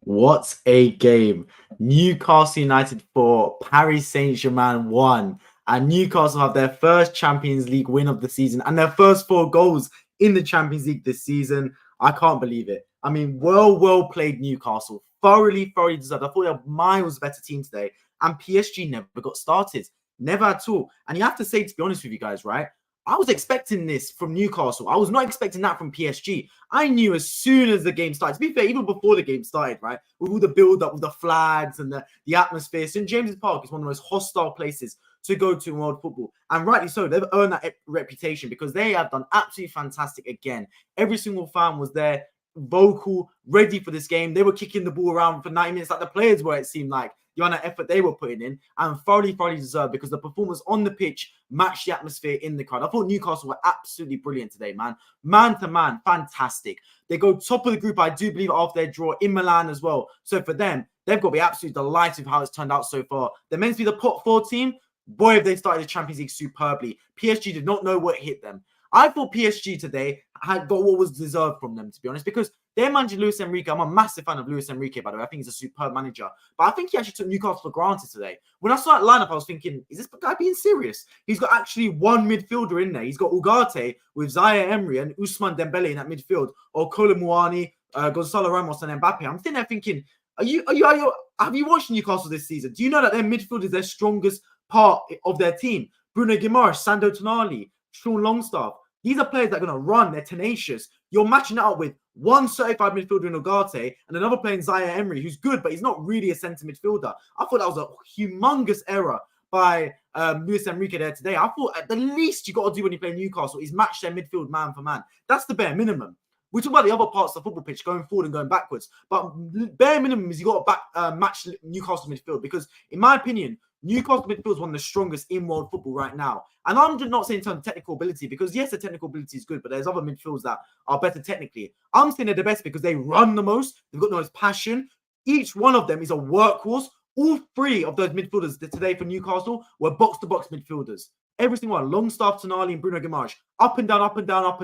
What a game. Newcastle United 4, Paris Saint-Germain 1. And Newcastle have their first Champions League win of the season and their first 4 goals in the Champions League this season. I can't believe it. I mean, well played Newcastle. Thoroughly deserved. I thought they were miles better team today. And PSG never got started. Never at all. And you have to say, to be honest with you guys, right? I was expecting this from Newcastle. I was not expecting that from PSG. I knew as soon as the game started, to be fair, even before the game started, right, with all the build-up, with the flags and the atmosphere. St. James's Park is one of the most hostile places to go to in world football. And rightly so, they've earned that reputation because they have done absolutely fantastic again. Every single fan was there, vocal, ready for this game. They were kicking the ball around for 90 minutes like the players were, it seemed like. The amount of effort they were putting in and thoroughly deserved because the performance on the pitch matched the atmosphere in the crowd. I thought Newcastle were absolutely brilliant today, man. Man to man, fantastic. They go top of the group, I do believe, after their draw in Milan as well. So for them, they've got to be absolutely delighted with how it's turned out so far. They're meant to be the pot 4 team. Boy, have they started the Champions League superbly. PSG did not know what hit them. I thought PSG today had got what was deserved from them, to be honest, because their manager, Luis Enrique, I'm a massive fan of Luis Enrique, by the way. I think he's a superb manager. But I think he actually took Newcastle for granted today. When I saw that lineup, I was thinking, is this guy being serious? He's got actually one midfielder in there. He's got Ugarte with Zaire Emery and Ousmane Dembele in that midfield, or Kolo Muani, Gonzalo Ramos and Mbappe. I'm sitting there thinking, have you watched Newcastle this season? Do you know that their midfield is their strongest part of their team? Bruno Guimaraes, Sando Tonali, Sean Longstaff. These are players that are going to run. They're tenacious. You're matching it up with one certified midfielder in Ugarte and another player in Zaire Emery, who's good, but he's not really a centre midfielder. I thought that was a humongous error by Luis Enrique there today. I thought at the least you got to do when you play Newcastle is match their midfield man for man. That's the bare minimum. We talk about the other parts of the football pitch, going forward and going backwards. But bare minimum is you got to match Newcastle midfield because, in my opinion, Newcastle midfield is one of the strongest in world football right now. And I'm just not saying in terms of technical ability because, yes, the technical ability is good, but there's other midfields that are better technically. I'm saying they're the best because they run the most. They've got the most passion. Each one of them is a workhorse. All 3 of those midfielders today for Newcastle were box-to-box midfielders. Every single one. Longstaff, Tonali, and Bruno Guimaraes. Up and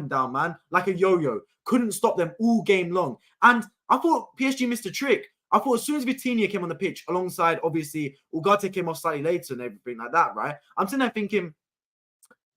down, man. Like a yo-yo. Couldn't stop them all game long. And I thought PSG missed a trick. I thought as soon as Vitinha came on the pitch, alongside, obviously, Ugarte came off slightly later and everything like that, right? I'm sitting there thinking,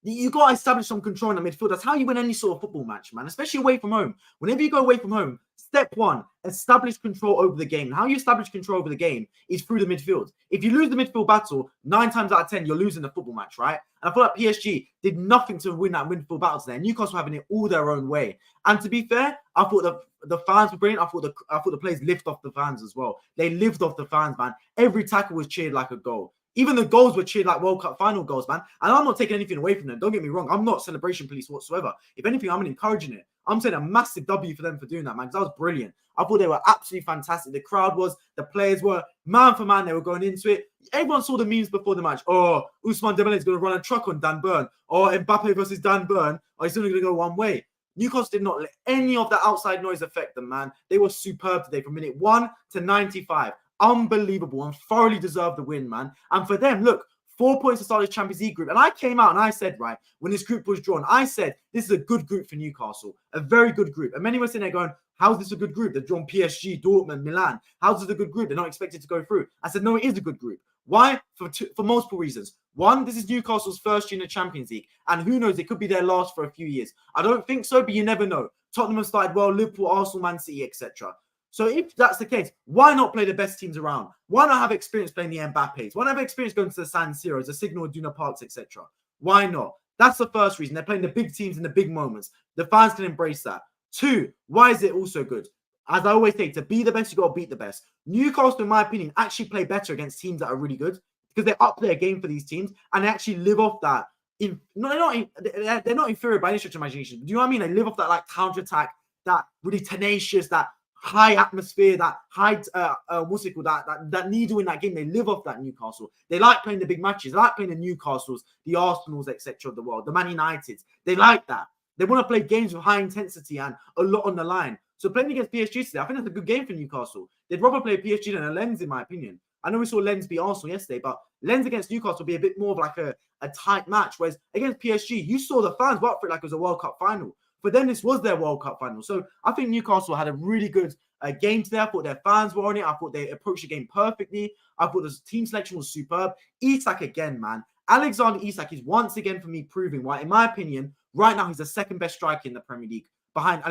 you got to establish some control in the midfield. That's how you win any sort of football match, man, especially away from home. Whenever you go away from home, step 1, establish control over the game. How you establish control over the game is through the midfield. If you lose the midfield battle, 9 times out of 10, you're losing the football match, right? And I feel like PSG did nothing to win that midfield battle today. Newcastle were having it all their own way. And to be fair, I thought the fans were brilliant. I thought the players lift off the fans as well. They lived off the fans, man. Every tackle was cheered like a goal. Even the goals were cheered like World Cup final goals, man. And I'm not taking anything away from them. Don't get me wrong. I'm not celebration police whatsoever. If anything, I'm encouraging it. I'm saying a massive W for them for doing that, man, because that was brilliant. I thought they were absolutely fantastic. The crowd was, the players were, man for man, they were going into it. Everyone saw the memes before the match. Oh, Ousmane Dembele is going to run a truck on Dan Burn. Or Mbappe versus Dan Burn. Or he's only going to go one way. Newcastle did not let any of that outside noise affect them, man. They were superb today from minute 1 to 95. Unbelievable and thoroughly deserved the win, man. And for them, look, 4 points to start the Champions League group. And I came out and I said, right, when this group was drawn, I said, this is a good group for Newcastle. A very good group. And many were sitting there going, how's this a good group? They've drawn PSG, Dortmund, Milan. How's this a good group? They're not expected to go through. I said, no, it is a good group. Why? For multiple reasons. One, this is Newcastle's first year in the Champions League. And who knows, it could be their last for a few years. I don't think so, but you never know. Tottenham have started well, Liverpool, Arsenal, Man City, etc. So if that's the case, why not play the best teams around? Why not have experience playing the Mbappes? Why not have experience going to the San Siros, the Signal Iduna Parks, etc.? Why not? That's the first reason. They're playing the big teams in the big moments. The fans can embrace that. 2, why is it also good? As I always say, to be the best, you got to beat the best. Newcastle, in my opinion, actually play better against teams that are really good because they up their game for these teams and they actually live off that. They're not inferior by any stretch of imagination. Do you know what I mean? They live off that like counter-attack, that really tenacious, that high atmosphere, that high, that needle in that game. They live off that, Newcastle. They like playing the big matches. They like playing the Newcastles, the Arsenals, etc. of the world, the Man Uniteds. They like that. They want to play games with high intensity and a lot on the line. So playing against PSG today, I think that's a good game for Newcastle. They'd rather play PSG than a Lens, in my opinion. I know we saw Lens beat Arsenal yesterday, but Lens against Newcastle will be a bit more of like a tight match. Whereas against PSG, you saw the fans were up for it like it was a World Cup final. For them, this was their World Cup final. So I think Newcastle had a really good game today. I thought their fans were on it. I thought they approached the game perfectly. I thought the team selection was superb. Isak again, man. Alexander Isak is once again for me proving why, in my opinion, right now he's the second best striker in the Premier League behind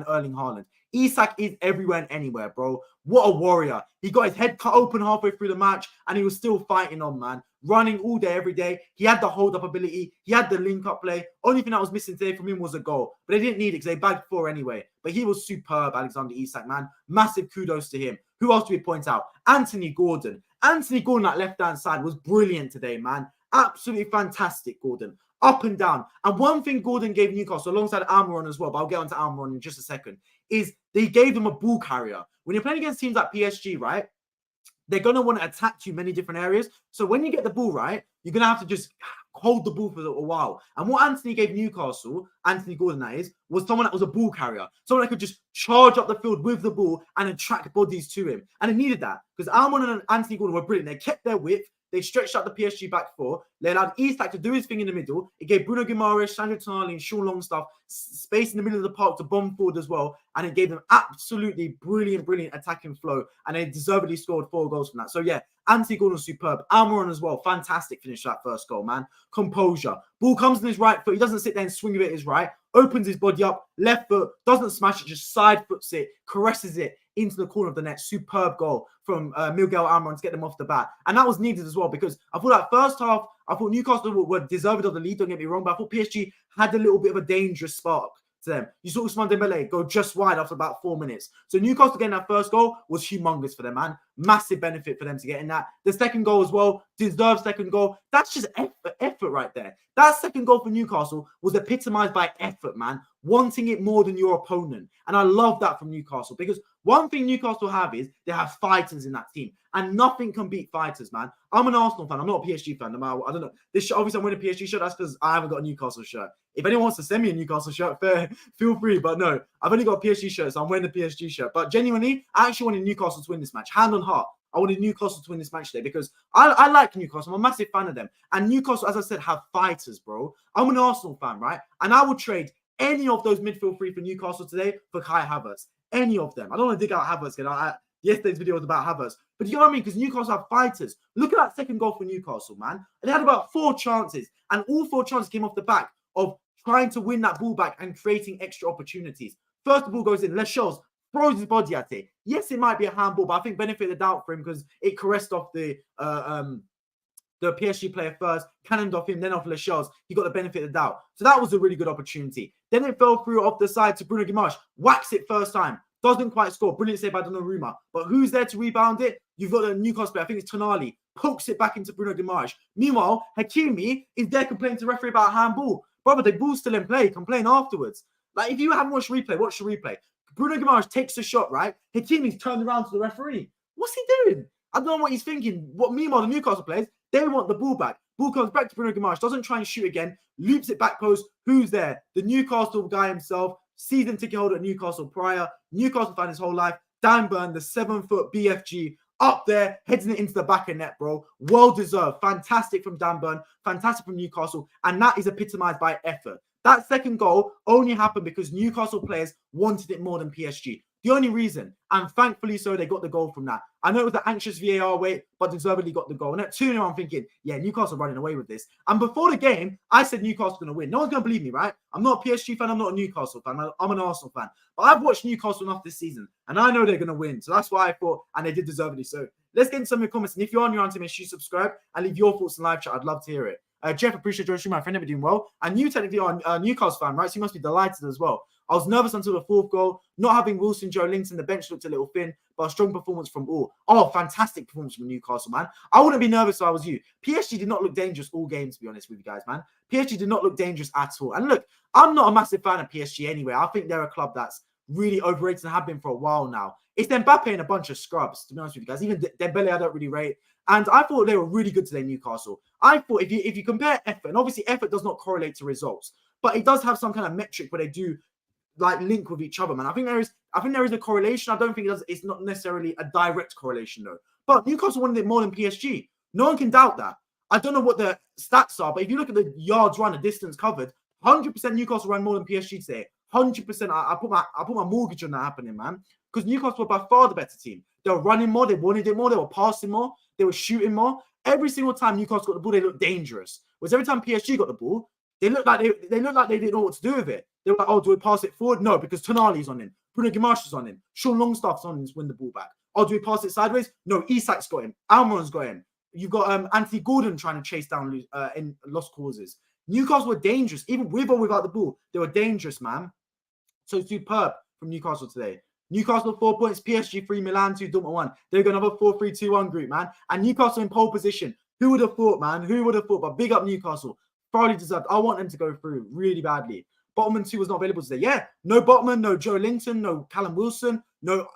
Erling Haaland. Isak is everywhere and anywhere, bro. What a warrior. He got his head cut open halfway through the match and he was still fighting on, man. Running all day, every day. He had the hold-up ability. He had the link-up play. Only thing that was missing today from him was a goal. But they didn't need it because they bagged 4 anyway. But he was superb, Alexander Isak, man. Massive kudos to him. Who else do we point out? Anthony Gordon. Anthony Gordon, that left-hand side, was brilliant today, man. Absolutely fantastic, Gordon. Up and down. And one thing Gordon gave Newcastle, alongside Almiron as well, but I'll get on to Almiron in just a second, is they gave them a ball carrier. When you're playing against teams like PSG, right, they're going to want to attack you many different areas. So when you get the ball right, you're going to have to just hold the ball for a while. And what Anthony gave Newcastle, Anthony Gordon that is, was someone that was a ball carrier. Someone that could just charge up the field with the ball and attract bodies to him. And it needed that because Almiron and Anthony Gordon were brilliant. They kept their width. They stretched out the PSG back 4. They allowed Isak to do his thing in the middle. It gave Bruno Guimaraes, Sandro Tonali, and Sean Longstaff space in the middle of the park to bomb forward as well. And it gave them absolutely brilliant attacking flow. And they deservedly scored 4 goals from that. So yeah, Anthony Gordon was superb. Almiron as well. Fantastic finish that first goal, man. Composure. Ball comes on his right foot. He doesn't sit there and swing with it his right. Opens his body up. Left foot. Doesn't smash it. Just side foots it. Caresses it into the corner of the net. Superb goal from Miguel Almiron to get them off the bat. And that was needed as well because I thought that first half, I thought Newcastle were deserved of the lead, don't get me wrong, but I thought PSG had a little bit of a dangerous spark to them. You saw Ousmane Dembele go just wide after about 4 minutes. So Newcastle getting that first goal was humongous for them, man. Massive benefit for them to get in that. The second goal as well, deserved second goal. That's just effort right there. That second goal for Newcastle was epitomized by effort, man. Wanting it more than your opponent. And I love that from Newcastle because one thing Newcastle have is they have fighters in that team. And nothing can beat fighters, man. I'm an Arsenal fan. I'm not a PSG fan. No matter what. I don't know. This obviously, I'm wearing a PSG shirt. That's because I haven't got a Newcastle shirt. If anyone wants to send me a Newcastle shirt, feel free. But no, I've only got a PSG shirt, so I'm wearing the PSG shirt. But genuinely, I actually wanted Newcastle to win this match. Hand on heart. I wanted Newcastle to win this match today because I like Newcastle. I'm a massive fan of them. And Newcastle, as I said, have fighters, bro. I'm an Arsenal fan, right? And I would trade any of those midfield 3 for Newcastle today for Kai Havertz. Any of them. I don't want to dig out Havertz again. Yesterday's video was about Havertz. But you know what I mean? Because Newcastle have fighters. Look at that second goal for Newcastle, man. They had about 4 chances. And all 4 chances came off the back of trying to win that ball back and creating extra opportunities. First, the ball goes in. Lascelles throws his body at it. Yes, it might be a handball, but I think benefit of the doubt for him because it caressed off the PSG player first, cannoned off him, then off Lascelles. He got the benefit of the doubt. So that was a really good opportunity. Then it fell through off the side to Bruno Guimaraes. Whacks it first time. Doesn't quite score. Brilliant save by Donnarumma. But who's there to rebound it? You've got a Newcastle player. I think it's Tonali. Pokes it back into Bruno Guimaraes. Meanwhile, Hakimi is there complaining to the referee about a handball. Brother, the ball's still in play. Complain afterwards. Like, if you haven't watched replay, watch the replay. Bruno Guimaraes takes the shot, right? Hakimi's turned around to the referee. What's he doing? I don't know what he's thinking. Meanwhile, the Newcastle players, they want the ball back. Ball comes back to Bruno Guimaraes. Doesn't try and shoot again. Loops it back post. Who's there? The Newcastle guy himself. Season ticket holder at Newcastle prior. Newcastle fan his whole life. Dan Burn, the 7-foot BFG, up there, heading it into the back of net, bro. Well deserved. Fantastic from Dan Burn. Fantastic from Newcastle. And that is epitomized by effort. That second goal only happened because Newcastle players wanted it more than PSG. The only reason. And thankfully so, they got the goal from that. I know it was the anxious VAR wait, but deservedly got the goal. And at 2-0, I'm thinking, yeah, Newcastle running away with this. And before the game, I said Newcastle going to win. No one's going to believe me, right? I'm not a PSG fan. I'm not a Newcastle fan. I'm an Arsenal fan. But I've watched Newcastle enough this season, and I know they're going to win. So that's why I thought, and they did deservedly so. Let's get into some of your comments. And if you're on your team, make sure you subscribe and leave your thoughts in live chat. I'd love to hear it. Jeff, appreciate your stream. My friend, never doing well. And you technically are a Newcastle fan, right? So you must be delighted as well. I was nervous until the 4th goal. Not having Wilson, Joe Linton, the bench looked a little thin, but a strong performance from all. Oh, fantastic performance from Newcastle, man. I wouldn't be nervous if I was you. PSG did not look dangerous all game, to be honest with you guys, man. PSG did not look dangerous at all. And look, I'm not a massive fan of PSG anyway. I think they're a club that's really overrated and have been for a while now. It's Mbappe and a bunch of scrubs, to be honest with you guys. Even Dembele, I don't really rate. And I thought they were really good today, Newcastle. I thought if you compare effort, and obviously effort does not correlate to results, but it does have some kind of metric where they do like link with each other, man. I think there is a correlation. I don't think it's not necessarily a direct correlation though. But Newcastle wanted it more than PSG. No one can doubt that. I don't know what the stats are, but if you look at the yards run, the distance covered, 100% Newcastle ran more than PSG today. 100%. I put my mortgage on that happening, man. Because Newcastle were by far the better team. They were running more, they wanted it more, they were passing more, they were shooting more. Every single time Newcastle got the ball, they looked dangerous. Whereas every time PSG got the ball, they looked like they didn't know what to do with it. They were like, oh, do we pass it forward? No, because Tonali's on him. Bruno Guimaraes is on him. Sean Longstaff's on him to win the ball back. Oh, do we pass it sideways? No, Isak's got him. Almiron's got him. You've got Anthony Gordon trying to chase down in lost causes. Newcastle were dangerous. Even with or without the ball, they were dangerous, man. So superb from Newcastle today. Newcastle 4 points, PSG 3, Milan 2, Dortmund 1. They're going to have a 4-3-2-1 group, man. And Newcastle in pole position. Who would have thought, man? Who would have thought? But big up Newcastle. Thoroughly deserved. I want them to go through really badly. Botman 2 was not available today. Yeah, no Botman, no Joe Linton, no Callum Wilson, no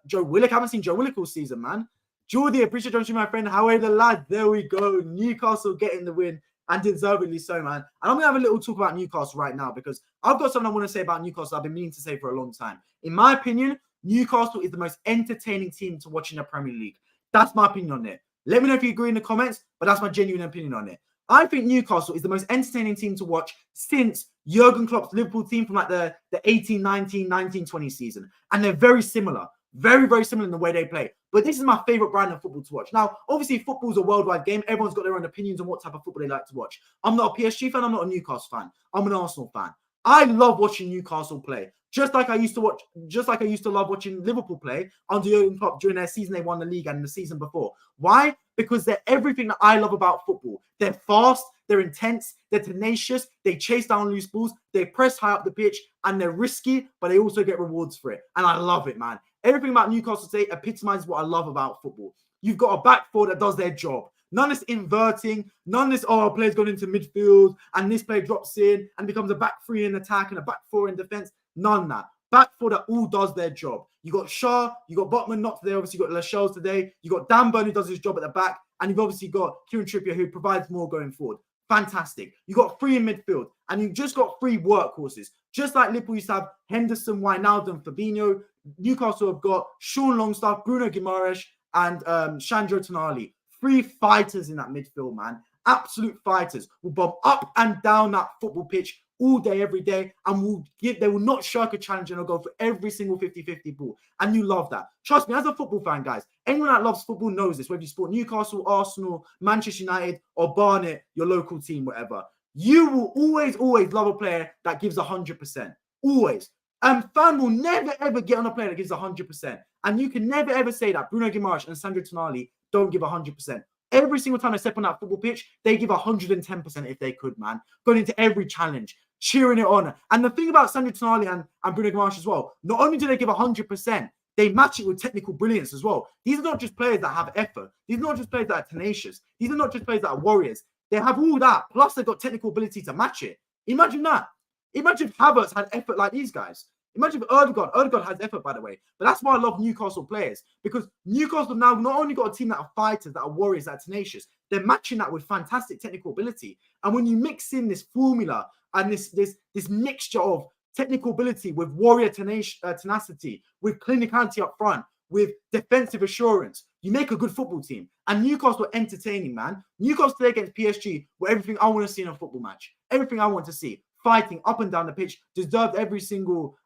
Joe Willock. I haven't seen Joe Willock all season, man. Geordie, appreciate you, my friend. How are the lads? There we go. Newcastle getting the win, and deservedly so, man. And I'm going to have a little talk about Newcastle right now because I've got something I want to say about Newcastle I've been meaning to say for a long time. In my opinion, Newcastle is the most entertaining team to watch in the Premier League. That's my opinion on it. Let me know if you agree in the comments, but that's my genuine opinion on it. I think Newcastle is the most entertaining team to watch since Jurgen Klopp's Liverpool team from like the 18-19, 19-20 season. And they're very similar. Very, very similar in the way they play. But this is my favorite brand of football to watch. Now, obviously, football's a worldwide game. Everyone's got their own opinions on what type of football they like to watch. I'm not a PSG fan. I'm not a Newcastle fan. I'm an Arsenal fan. I love watching Newcastle play. Just like I used to love watching Liverpool play under Jurgen Klopp during their season they won the league and the season before. Why? Because they're everything that I love about football. They're fast, they're intense, they're tenacious, they chase down loose balls, they press high up the pitch, and they're risky, but they also get rewards for it. And I love it, man. Everything about Newcastle today epitomizes what I love about football. You've got a back four that does their job. None of this inverting, none of this, oh, a player's gone into midfield and this player drops in and becomes a back three in attack and a back four in defense. None of that. Back four that all does their job. You got Shaw, you got Botman not today, obviously you got Lascelles today, you got Dan Burn who does his job at the back, and you've obviously got Kieran Trippier who provides more going forward. Fantastic. You got three in midfield, and you've just got three workhorses. Just like Liverpool used to have Henderson, Wijnaldum, Fabinho, Newcastle have got Sean Longstaff, Bruno Guimaraes, and Sandro Tonali. Three fighters in that midfield, man. Absolute fighters. Will bomb up and down that football pitch all day, every day, and they will not shirk a challenge and they'll go for every single 50-50 ball. And you love that. Trust me, as a football fan, guys, anyone that loves football knows this, whether you support Newcastle, Arsenal, Manchester United, or Barnet, your local team, whatever. You will always, always love a player that gives 100%. Always. And fan will never, ever get on a player that gives 100%. And you can never, ever say that Bruno Guimaraes and Sandro Tonali don't give 100%. Every single time they step on that football pitch, they give 110% if they could, man. Going into every challenge, cheering it on. And the thing about Sandro Tonali and Bruno Guimaraes as well, not only do they give 100%, they match it with technical brilliance as well. These are not just players that have effort. These are not just players that are tenacious. These are not just players that are warriors. They have all that, plus they've got technical ability to match it. Imagine that. Imagine if Havertz had effort like these guys. Imagine if Ødegaard has effort, by the way. But that's why I love Newcastle players. Because Newcastle now not only got a team that are fighters, that are warriors, that are tenacious, they're matching that with fantastic technical ability. And when you mix in this formula and this mixture of technical ability with warrior tenacity, with clinicality up front, with defensive assurance, you make a good football team. And Newcastle are entertaining, man. Newcastle today against PSG were everything I want to see in a football match. Everything I want to see. Fighting up and down the pitch, deserved every single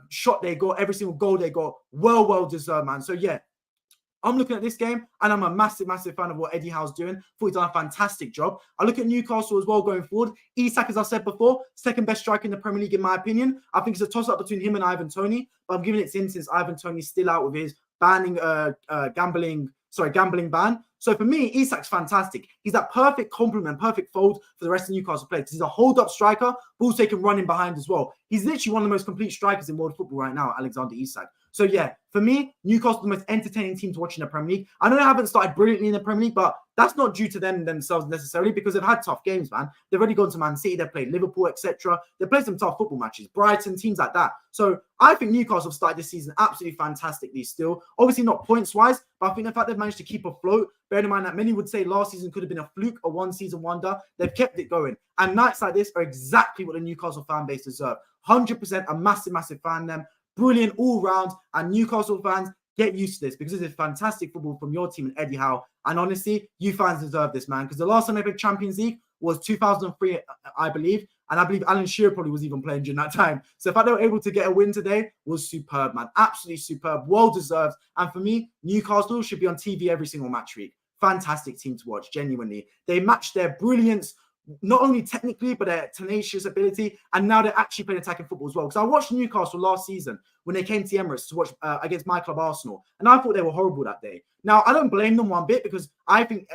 shot they got, every single goal they got. Well deserved, man. So, yeah, I'm looking at this game, and I'm a massive fan of what Eddie Howe's doing. Thought he's done a fantastic job. I look at Newcastle as well going forward. Isak, as I said before, second best striker in the Premier League, in my opinion. I think it's a toss-up between him and Ivan Toney, but I'm giving it to him since Ivan Toney's still out with his gambling ban. So for me, Isak's fantastic. He's that perfect complement, perfect fold for the rest of Newcastle players. He's a hold-up striker, but also can run in behind as well. He's literally one of the most complete strikers in world football right now, Alexander Isak. So yeah, for me, Newcastle the most entertaining team to watch in the Premier League. I know they haven't started brilliantly in the Premier League, but that's not due to themselves necessarily, because they've had tough games, man. They've already gone to Man City, they've played Liverpool, etc. They've played some tough football matches, Brighton, teams like that. So I think Newcastle have started this season absolutely fantastically still. Obviously not points-wise, but I think the fact they've managed to keep afloat, bearing in mind that many would say last season could have been a fluke, a one-season wonder, they've kept it going. And nights like this are exactly what the Newcastle fan base deserve. 100% a massive fan of them. Brilliant all round, and Newcastle fans, get used to this because this is fantastic football from your team and Eddie Howe. And honestly, you fans deserve this, man, because the last time they played Champions League was 2003, I believe. And I believe Alan Shearer probably was even playing during that time. So the fact they were able to get a win today was superb, man. Absolutely superb. Well deserved. And for me, Newcastle should be on TV every single match week. Fantastic team to watch, genuinely. They match their brilliance, not only technically, but their tenacious ability. And now they're actually playing attacking football as well. Because I watched Newcastle last season when they came to the Emirates to watch against my club Arsenal. And I thought they were horrible that day. Now, I don't blame them one bit because I think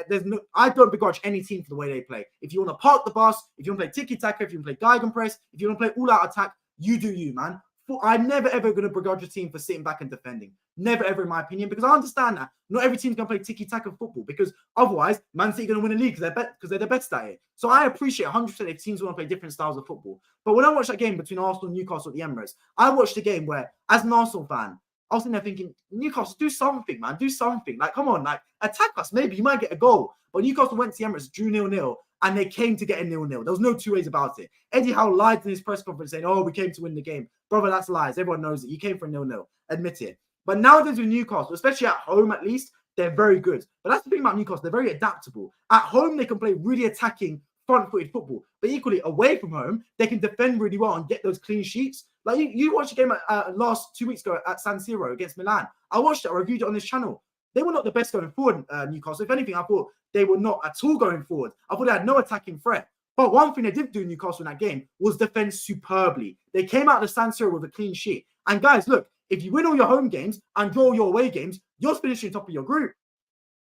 I don't begrudge any team for the way they play. If you want to park the bus, if you want to play tiki-taka, if you want to play Gegenpress, if you want to play all-out attack, you do you, man. I'm never, ever going to begrudge a team for sitting back and defending. Never, ever, in my opinion, because I understand that not every team's going to play tiki-taka football because otherwise, Man City are going to win a league because they're the best at it. So I appreciate 100% if teams want to play different styles of football. But when I watched that game between Arsenal and Newcastle at the Emirates, I watched a game where, as an Arsenal fan, I was sitting there thinking, Newcastle, do something, man. Do something. Like, come on, like, attack us. Maybe you might get a goal. But Newcastle went to the Emirates, drew 0-0, and they came to get a 0-0. There was no two ways about it. Eddie Howe lied in his press conference saying, oh, we came to win the game. Brother, that's lies. Everyone knows it. You came for a 0-0. Admit it. But nowadays with Newcastle, especially at home at least, they're very good. But that's the thing about Newcastle. They're very adaptable. At home, they can play really attacking, front-footed football. But equally, away from home, they can defend really well and get those clean sheets. Like, you watched the game last 2 weeks ago at San Siro against Milan. I watched it. I reviewed it on this channel. They were not the best going forward, Newcastle. If anything, I thought they were not at all going forward. I thought they had no attacking threat. But one thing they did do, Newcastle, in that game was defend superbly. They came out of the San Siro with a clean sheet. And guys, look, if you win all your home games and draw all your away games, you're finishing top of your group.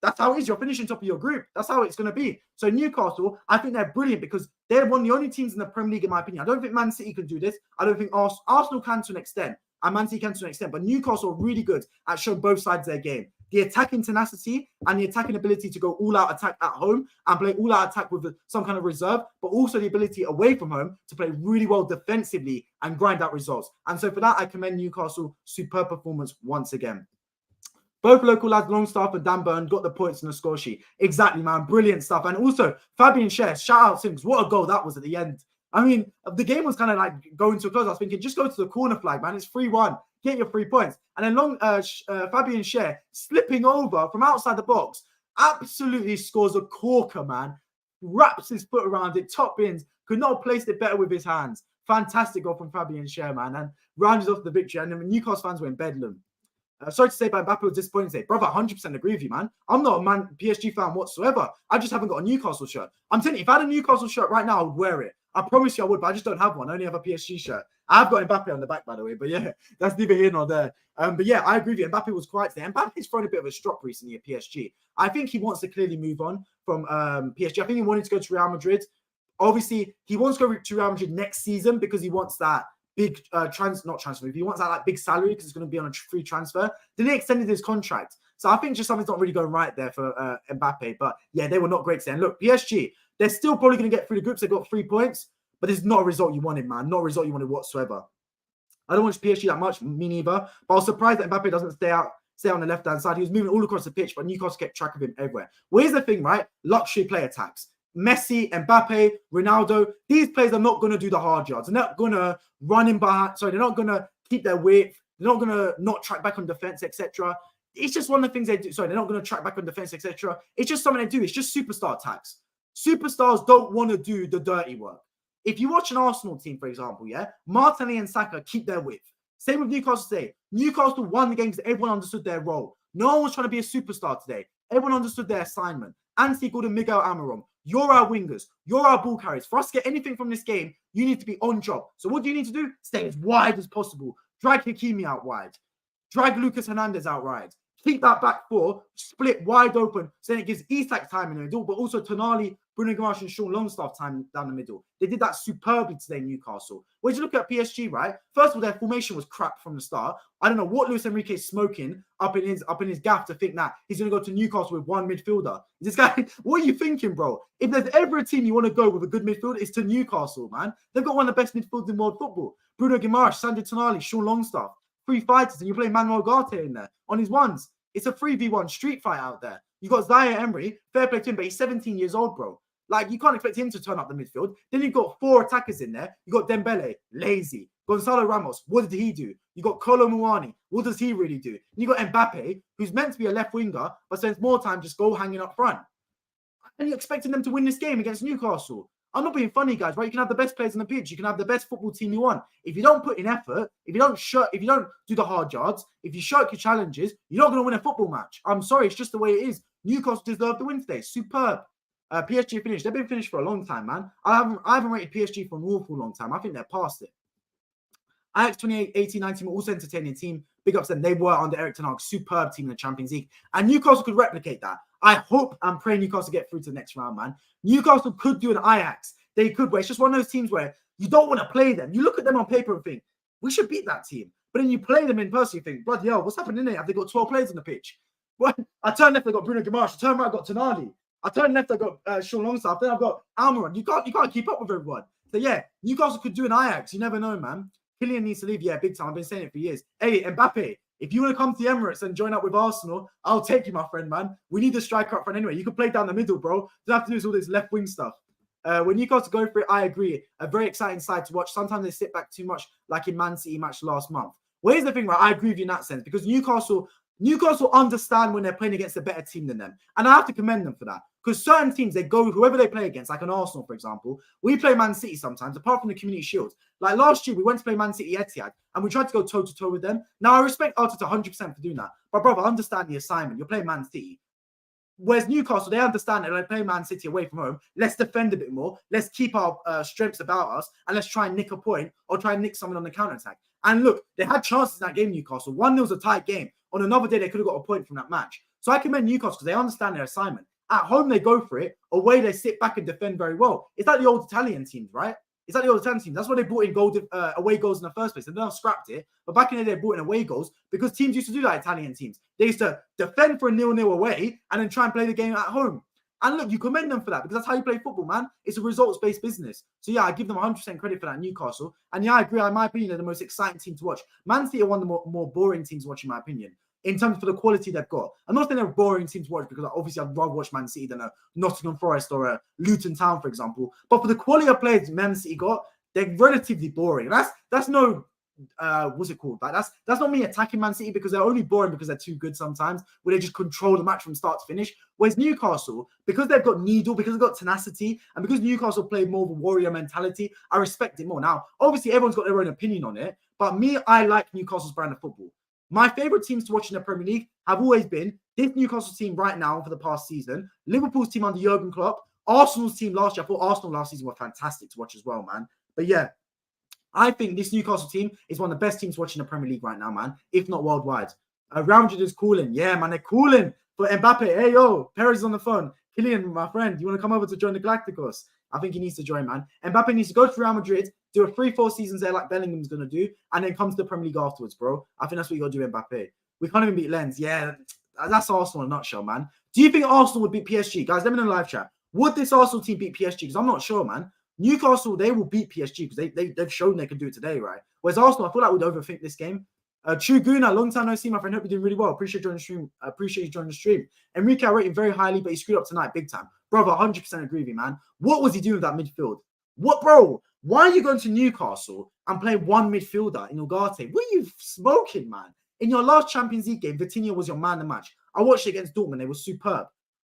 That's how it is. You're finishing top of your group. That's how it's going to be. So Newcastle, I think they're brilliant because they're one of the only teams in the Premier League, in my opinion. I don't think Man City can do this. I don't think Arsenal can to an extent. And Man City can to an extent. But Newcastle are really good at showing both sides of their game. The attacking tenacity and the attacking ability to go all-out attack at home and play all-out attack with some kind of reserve, but also the ability away from home to play really well defensively and grind out results. And so for that, I commend Newcastle. Superb performance once again. Both local lads, Longstaff and Dan Burn, got the points in the score sheet. Exactly, man. Brilliant stuff. And also, Fabian Schär, shout out to him, because what a goal that was at the end. I mean, the game was kind of like going to a close. I was thinking, just go to the corner flag, man. It's 3-1. Get your 3 points. And then Fabian Schär slipping over from outside the box, absolutely scores a corker, man. Wraps his foot around it, top bins, could not have placed it better with his hands. Fantastic goal from Fabian Schär, man. And rounds off the victory. And then Newcastle fans were in bedlam. Sorry to say, but Mbappe was disappointing today. Brother, 100% agree with you, man. I'm not a PSG fan whatsoever. I just haven't got a Newcastle shirt. I'm telling you, if I had a Newcastle shirt right now, I would wear it. I promise you I would, but I just don't have one. I only have a PSG shirt. I have got Mbappe on the back, by the way, but yeah, that's neither here nor there. But yeah, I agree with you. Mbappe was quiet today. Mbappe's thrown a bit of a strop recently at PSG. I think he wants to clearly move on from PSG. I think he wanted to go to Real Madrid. Obviously, he wants to go to Real Madrid next season because he wants that big not transfer. If he wants that like big salary because it's going to be on a free transfer, then he extended his contract. So I think just something's not really going right there for Mbappe. But yeah, they were not great today. And look, PSG, they're still probably going to get through the groups. They've got 3 points, but it's not a result you wanted, man. Not a result you wanted whatsoever. I don't watch PSG that much, me neither. But I was surprised that Mbappe doesn't stay on the left-hand side. He was moving all across the pitch, but Newcastle kept track of him everywhere. Well, here's the thing, right? Luxury play attacks. Messi, Mbappe, Ronaldo, these players are not going to do the hard yards. They're not going to run in behind. Sorry, they're not going to keep their width. They're not going to not track back on defense, etc. It's just one of the things they do. Sorry, they're not going to track back on defense, etc. It's just something they do. It's just superstar attacks. Superstars don't want to do the dirty work. If you watch an Arsenal team, for example, yeah, Martinelli and Saka keep their width. Same with Newcastle today. Newcastle won the games that everyone understood their role. No one was trying to be a superstar today. Everyone understood their assignment. Anthony Gordon, Miguel Almiron. You're our wingers. You're our ball carriers. For us to get anything from this game, you need to be on job. So what do you need to do? Stay as wide as possible. Drag Hakimi out wide. Drag Lucas Hernandez out wide. Keep that back four split wide open. So then it gives Isak time in the middle, but also Tonali, Bruno Guimaraes and Sean Longstaff time down the middle. They did that superbly today in Newcastle. When you look at PSG, right? First of all, their formation was crap from the start. I don't know what Luis Enrique is smoking up in his gaff to think that he's going to go to Newcastle with one midfielder. This guy, what are you thinking, bro? If there's ever a team you want to go with a good midfield, it's to Newcastle, man. They've got one of the best midfields in world football. Bruno Guimaraes, Sandro Tonali, Sean Longstaff. 3 fighters, and you play Manuel Ugarte in there on his ones. It's a 3v1 street fight out there. You got Zaire Emery, fair play to him, but he's 17 years old, bro. Like, you can't expect him to turn up the midfield. Then you've got 4 attackers in there. You got Dembele, lazy. Gonzalo Ramos, what did he do? You got Kolo Muani, what does he really do? And you got Mbappe, who's meant to be a left winger, but spends more time just goal hanging up front. and you're expecting them to win this game against Newcastle. I'm not being funny, guys, right? You can have the best players on the pitch. You can have the best football team you want. If you don't put in effort, if you don't do the hard yards, if you shirk your challenges, you're not going to win a football match. I'm sorry, it's just the way it is. Newcastle deserved the win today. Superb. PSG finished. They've been finished for a long time, man. I haven't rated PSG for an awful long time. I think they're past it. Ajax 2018-19 were also entertaining team. Big ups them. They were under Erik ten Hag. Superb team in the Champions League. And Newcastle could replicate that. I hope and pray Newcastle get through to the next round, man. Newcastle could do an Ajax. They could, but it's just one of those teams where you don't want to play them. You look at them on paper and think, we should beat that team. But then you play them in person, you think, bloody hell, what's happening there? Have they got 12 players on the pitch? Well, I turn left, I got Bruno Guimaraes. I turn right, I got Tonali. I turn left, I got Sean Longstaff. Then I've got Almiron. You can't keep up with everyone. So yeah, Newcastle could do an Ajax. You never know, man. Kylian needs to leave. Yeah, big time. I've been saying it for years. Hey, Mbappe, if you want to come to the Emirates and join up with Arsenal, I'll take you, my friend, man. We need a striker up front anyway. You can play down the middle, bro. You don't have to do all this left wing stuff. When Newcastle go for it, I agree. A very exciting side to watch. Sometimes they sit back too much, like in Man City match last month. Well, here's the thing, right? I agree with you in that sense because Newcastle understand when they're playing against a better team than them. And I have to commend them for that. Because certain teams, they go, whoever they play against, like an Arsenal, for example, we play Man City sometimes, apart from the Community Shield. Like last year, we went to play Man City Etihad, and we tried to go toe-to-toe with them. Now, I respect Arteta 100% for doing that. But, brother, I understand the assignment. You're playing Man City. Whereas Newcastle, they understand that they play Man City away from home. Let's defend a bit more. Let's keep our strengths about us, and let's try and nick a point or try and nick someone on the counter-attack. And look, they had chances in that game, Newcastle. 1-0 was a tight game. On another day, they could have got a point from that match. So I commend Newcastle because they understand their assignment. At home, they go for it. Away, they sit back and defend very well. It's like the old Italian teams, right? It's like the old Italian teams. That's why they brought in away goals in the first place. They never scrapped it. But back in the day, they brought in away goals because teams used to do that, Italian teams. They used to defend for a 0-0 away and then try and play the game at home. And look, you commend them for that because that's how you play football, man. It's a results-based business. So yeah, I give them 100% credit for that, Newcastle. And yeah, I agree. In my opinion, they're the most exciting team to watch. Man City are one of the more boring teams to watch, in my opinion, in terms of the quality they've got. I'm not saying they're a boring team to watch because obviously I'd rather watch Man City than a Nottingham Forest or a Luton Town, for example. But for the quality of players Man City got, they're relatively boring. That's no what's it called? Like that's not me attacking Man City because they're only boring because they're too good sometimes, where they just control the match from start to finish. Whereas Newcastle, because they've got needle, because they've got tenacity, and because Newcastle play more of a warrior mentality, I respect it more. Now, obviously, everyone's got their own opinion on it, but me, I like Newcastle's brand of football. My favourite teams to watch in the Premier League have always been this Newcastle team right now for the past season, Liverpool's team under Jurgen Klopp, Arsenal's team last year. I thought Arsenal last season were fantastic to watch as well, man. But yeah, I think this Newcastle team is one of the best teams watching the Premier League right now, man, if not worldwide. Real Madrid is calling. Yeah, man, they're calling for Mbappe. Hey, yo, Paris is on the phone. Kylian, my friend, you want to come over to join the Galacticos? I think he needs to join, man. Mbappe needs to go to Real Madrid, do a 3-4 seasons there like Bellingham's going to do, and then come to the Premier League afterwards, bro. I think that's what you got to do, Mbappe. We can't even beat Lens. Yeah, that's Arsenal in a nutshell, man. Do you think Arsenal would beat PSG? Guys, let me know in the live chat. Would this Arsenal team beat PSG? Because I'm not sure, man. Newcastle, they will beat PSG because they've shown they can do it today, right? Whereas Arsenal, I feel like we'd overthink this game. True Guna, long time no see, my friend. Hope you're doing really well. Appreciate you joining the stream. Appreciate you joining the stream. Enrique, I rate him very highly, but he screwed up tonight big time. Brother, 100% agree with you, man. What was he doing with that midfield? What, bro? Why are you going to Newcastle and playing one midfielder in Ugarte? What are you smoking, man? In your last Champions League game, Vitinha was your man of the match. I watched it against Dortmund. They were superb.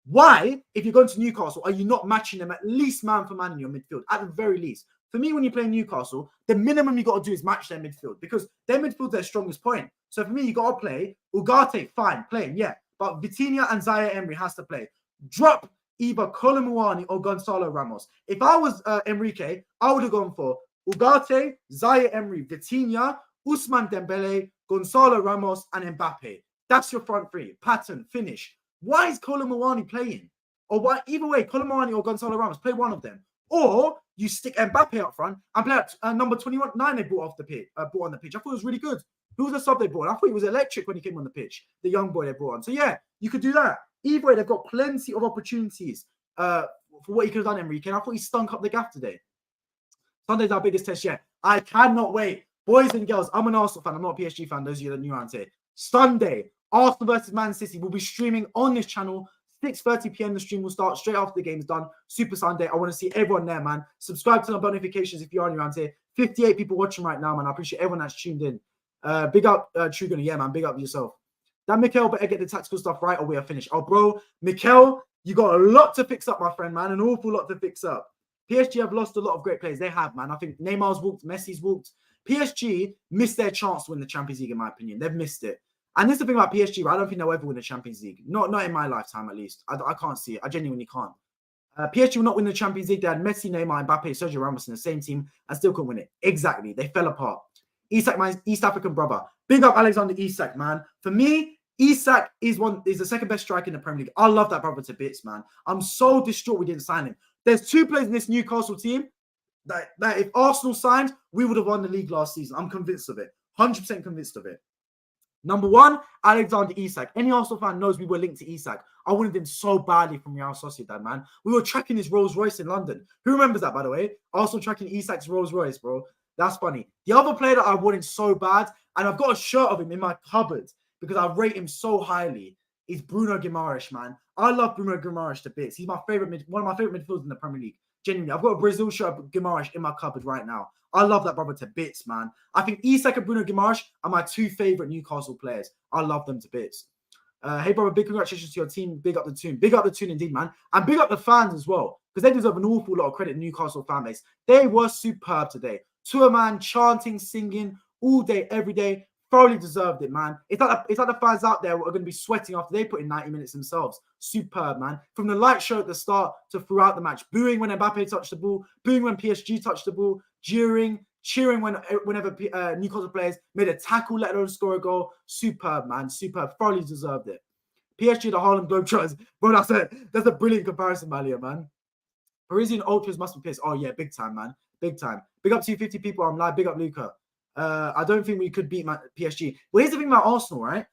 Why, if you're going to Newcastle, are you not matching them at least man for man in your midfield? At the very least. For me, when you play Newcastle, the minimum you got to do is match their midfield because their midfield is their strongest point. So for me, you got to play Ugarte, fine, playing, yeah. But Vitinha and Zaire Emery has to play. Drop either Kolomuani or Gonzalo Ramos. If I was Enrique, I would have gone for Ugarte, Zaire Emery, Vitinha, Ousmane Dembele, Gonzalo Ramos, and Mbappe. That's your front three. Pattern, finish. Why is Kolomuani playing? Or why, either way, Kolomuani or Gonzalo Ramos, play one of them. Or you stick Mbappe up front and play at number 29 they brought on the pitch. I thought it was really good. Who was the sub they brought on? I thought he was electric when he came on the pitch. The young boy they brought on. So yeah, you could do that. Either way, they've got plenty of opportunities for what he could have done, Enrique. And I thought he stunk up the gaff today. Sunday's our biggest test yet. I cannot wait. Boys and girls, I'm an Arsenal fan. I'm not a PSG fan. Those of you that are new around here. Sunday, Arsenal versus Man City will be streaming on this channel. 6:30 p.m. the stream will start straight after the game's done. Super Sunday. I want to see everyone there, man. Subscribe to the notifications if you're new around here. 58 people watching right now, man. I appreciate everyone that's tuned in. Big up, Trugana. Yeah, man. Big up yourself. That Mikel better get the tactical stuff right or we are finished. Oh, bro, Mikel You got a lot to fix up, my friend, man. An awful lot to fix up. PSG have lost a lot of great players. They have, man. I think Neymar's walked, Messi's walked. PSG missed their chance to win the Champions League, in my opinion. They've missed it. And this is the thing about PSG, right? I don't think they'll ever win the Champions League. Not in my lifetime, at least. I can't see it. I genuinely can't. PSG will not win the Champions League. They had Messi, Neymar, Mbappe, Sergio Ramos in the same team and still couldn't win it. Exactly. They fell apart. Isak, my East African brother. Big up Alexander Isak, man. For me, Isak is the second best striker in the Premier League. I love that brother to bits, man. I'm so distraught we didn't sign him. There's 2 players in this Newcastle team that if Arsenal signed, we would have won the league last season. I'm convinced of it. 100% convinced of it. Number 1, Alexander Isak. Any Arsenal fan knows we were linked to Isak. I wanted him so badly from Real Sociedad, man. We were tracking his Rolls Royce in London. Who remembers that, by the way? Arsenal tracking Isak's Rolls Royce, bro. That's funny. The other player that I wanted so bad, and I've got a shirt of him in my cupboard because I rate him so highly, is Bruno Guimaraes, man. I love Bruno Guimaraes to bits. He's one of my favorite midfielders in the Premier League. Genuinely, I've got a Brazil shirt of Guimaraes in my cupboard right now. I love that brother to bits, man. I think Isak and Bruno Guimaraes are my 2 favorite Newcastle players. I love them to bits. Hey, brother, big congratulations to your team. Big up the tune. Big up the tune indeed, man. And big up the fans as well, because they deserve an awful lot of credit, Newcastle fan base. They were superb today. To a man, chanting, singing all day, every day. Thoroughly deserved it, man. It's like the fans out there are going to be sweating after they put in 90 minutes themselves. Superb, man. From the light show at the start to throughout the match. Booing when Mbappe touched the ball. Booing when PSG touched the ball. Cheering whenever Newcastle players made a tackle, let alone score a goal. Superb, man. Superb. Thoroughly deserved it. PSG, the Harlem Globetrotters. Bro, that's a brilliant comparison, Malia, man. Parisian ultras must be pissed. Oh, yeah, big time, man. Big time. Big up 250 people. I'm live. Big up Luca. I don't think we could beat PSG. Well, here's the thing about Arsenal, right?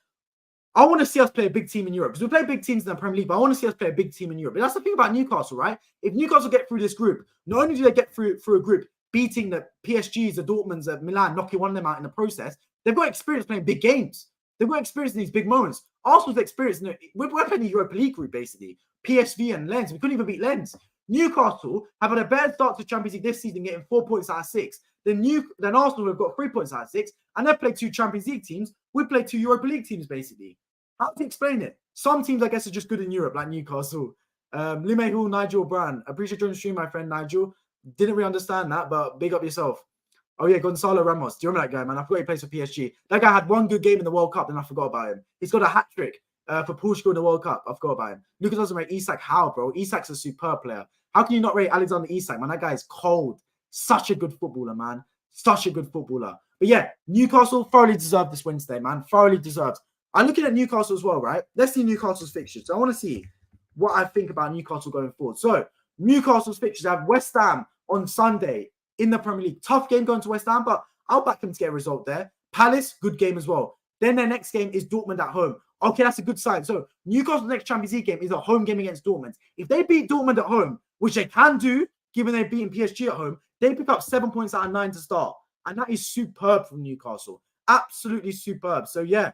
I want to see us play a big team in Europe because we play big teams in the Premier League, but I want to see us play a big team in Europe. But that's the thing about Newcastle, right? If Newcastle get through this group, not only do they get through a group beating the PSGs, the Dortmunds, the Milan, knocking one of them out in the process, they've got experience playing big games. They've got experience in these big moments. Arsenal's experience, we're playing the Europa League group, basically. PSV and Lens. We couldn't even beat Lens. Newcastle have had a bad start to Champions League this season, getting 4 points out of 6. Then Arsenal have got 3 points out of 6, and they've played 2 Champions League teams. We played 2 Europa League teams, basically. How do you explain it? Some teams, I guess, are just good in Europe, like Newcastle. Limehu, Nigel Brown. Appreciate joining the stream, my friend Nigel. Didn't really understand that, but big up yourself. Oh, yeah, Gonzalo Ramos. Do you remember that guy, man? I forgot he plays for PSG. That guy had 1 good game in the World Cup, then I forgot about him. He's got a hat-trick for Portugal in the World Cup. I forgot about him. Lucas doesn't rate Isak. How, bro? Isak's a superb player. How can you not rate Alexander Isak, man? That guy is cold. Such a good footballer, man. Such a good footballer. But yeah, Newcastle thoroughly deserved this Wednesday, man. Thoroughly deserved. I'm looking at Newcastle as well, right? Let's see Newcastle's fixtures. So I want to see what I think about Newcastle going forward. So Newcastle's fixtures have West Ham on Sunday in the Premier League. Tough game going to West Ham, but I'll back them to get a result there. Palace, good game as well. Then their next game is Dortmund at home. Okay, that's a good sign. So Newcastle's next Champions League game is a home game against Dortmund. If they beat Dortmund at home, which they can do, given they've beaten PSG at home, they pick up 7 points out of 9 to start. And that is superb from Newcastle. Absolutely superb. So yeah,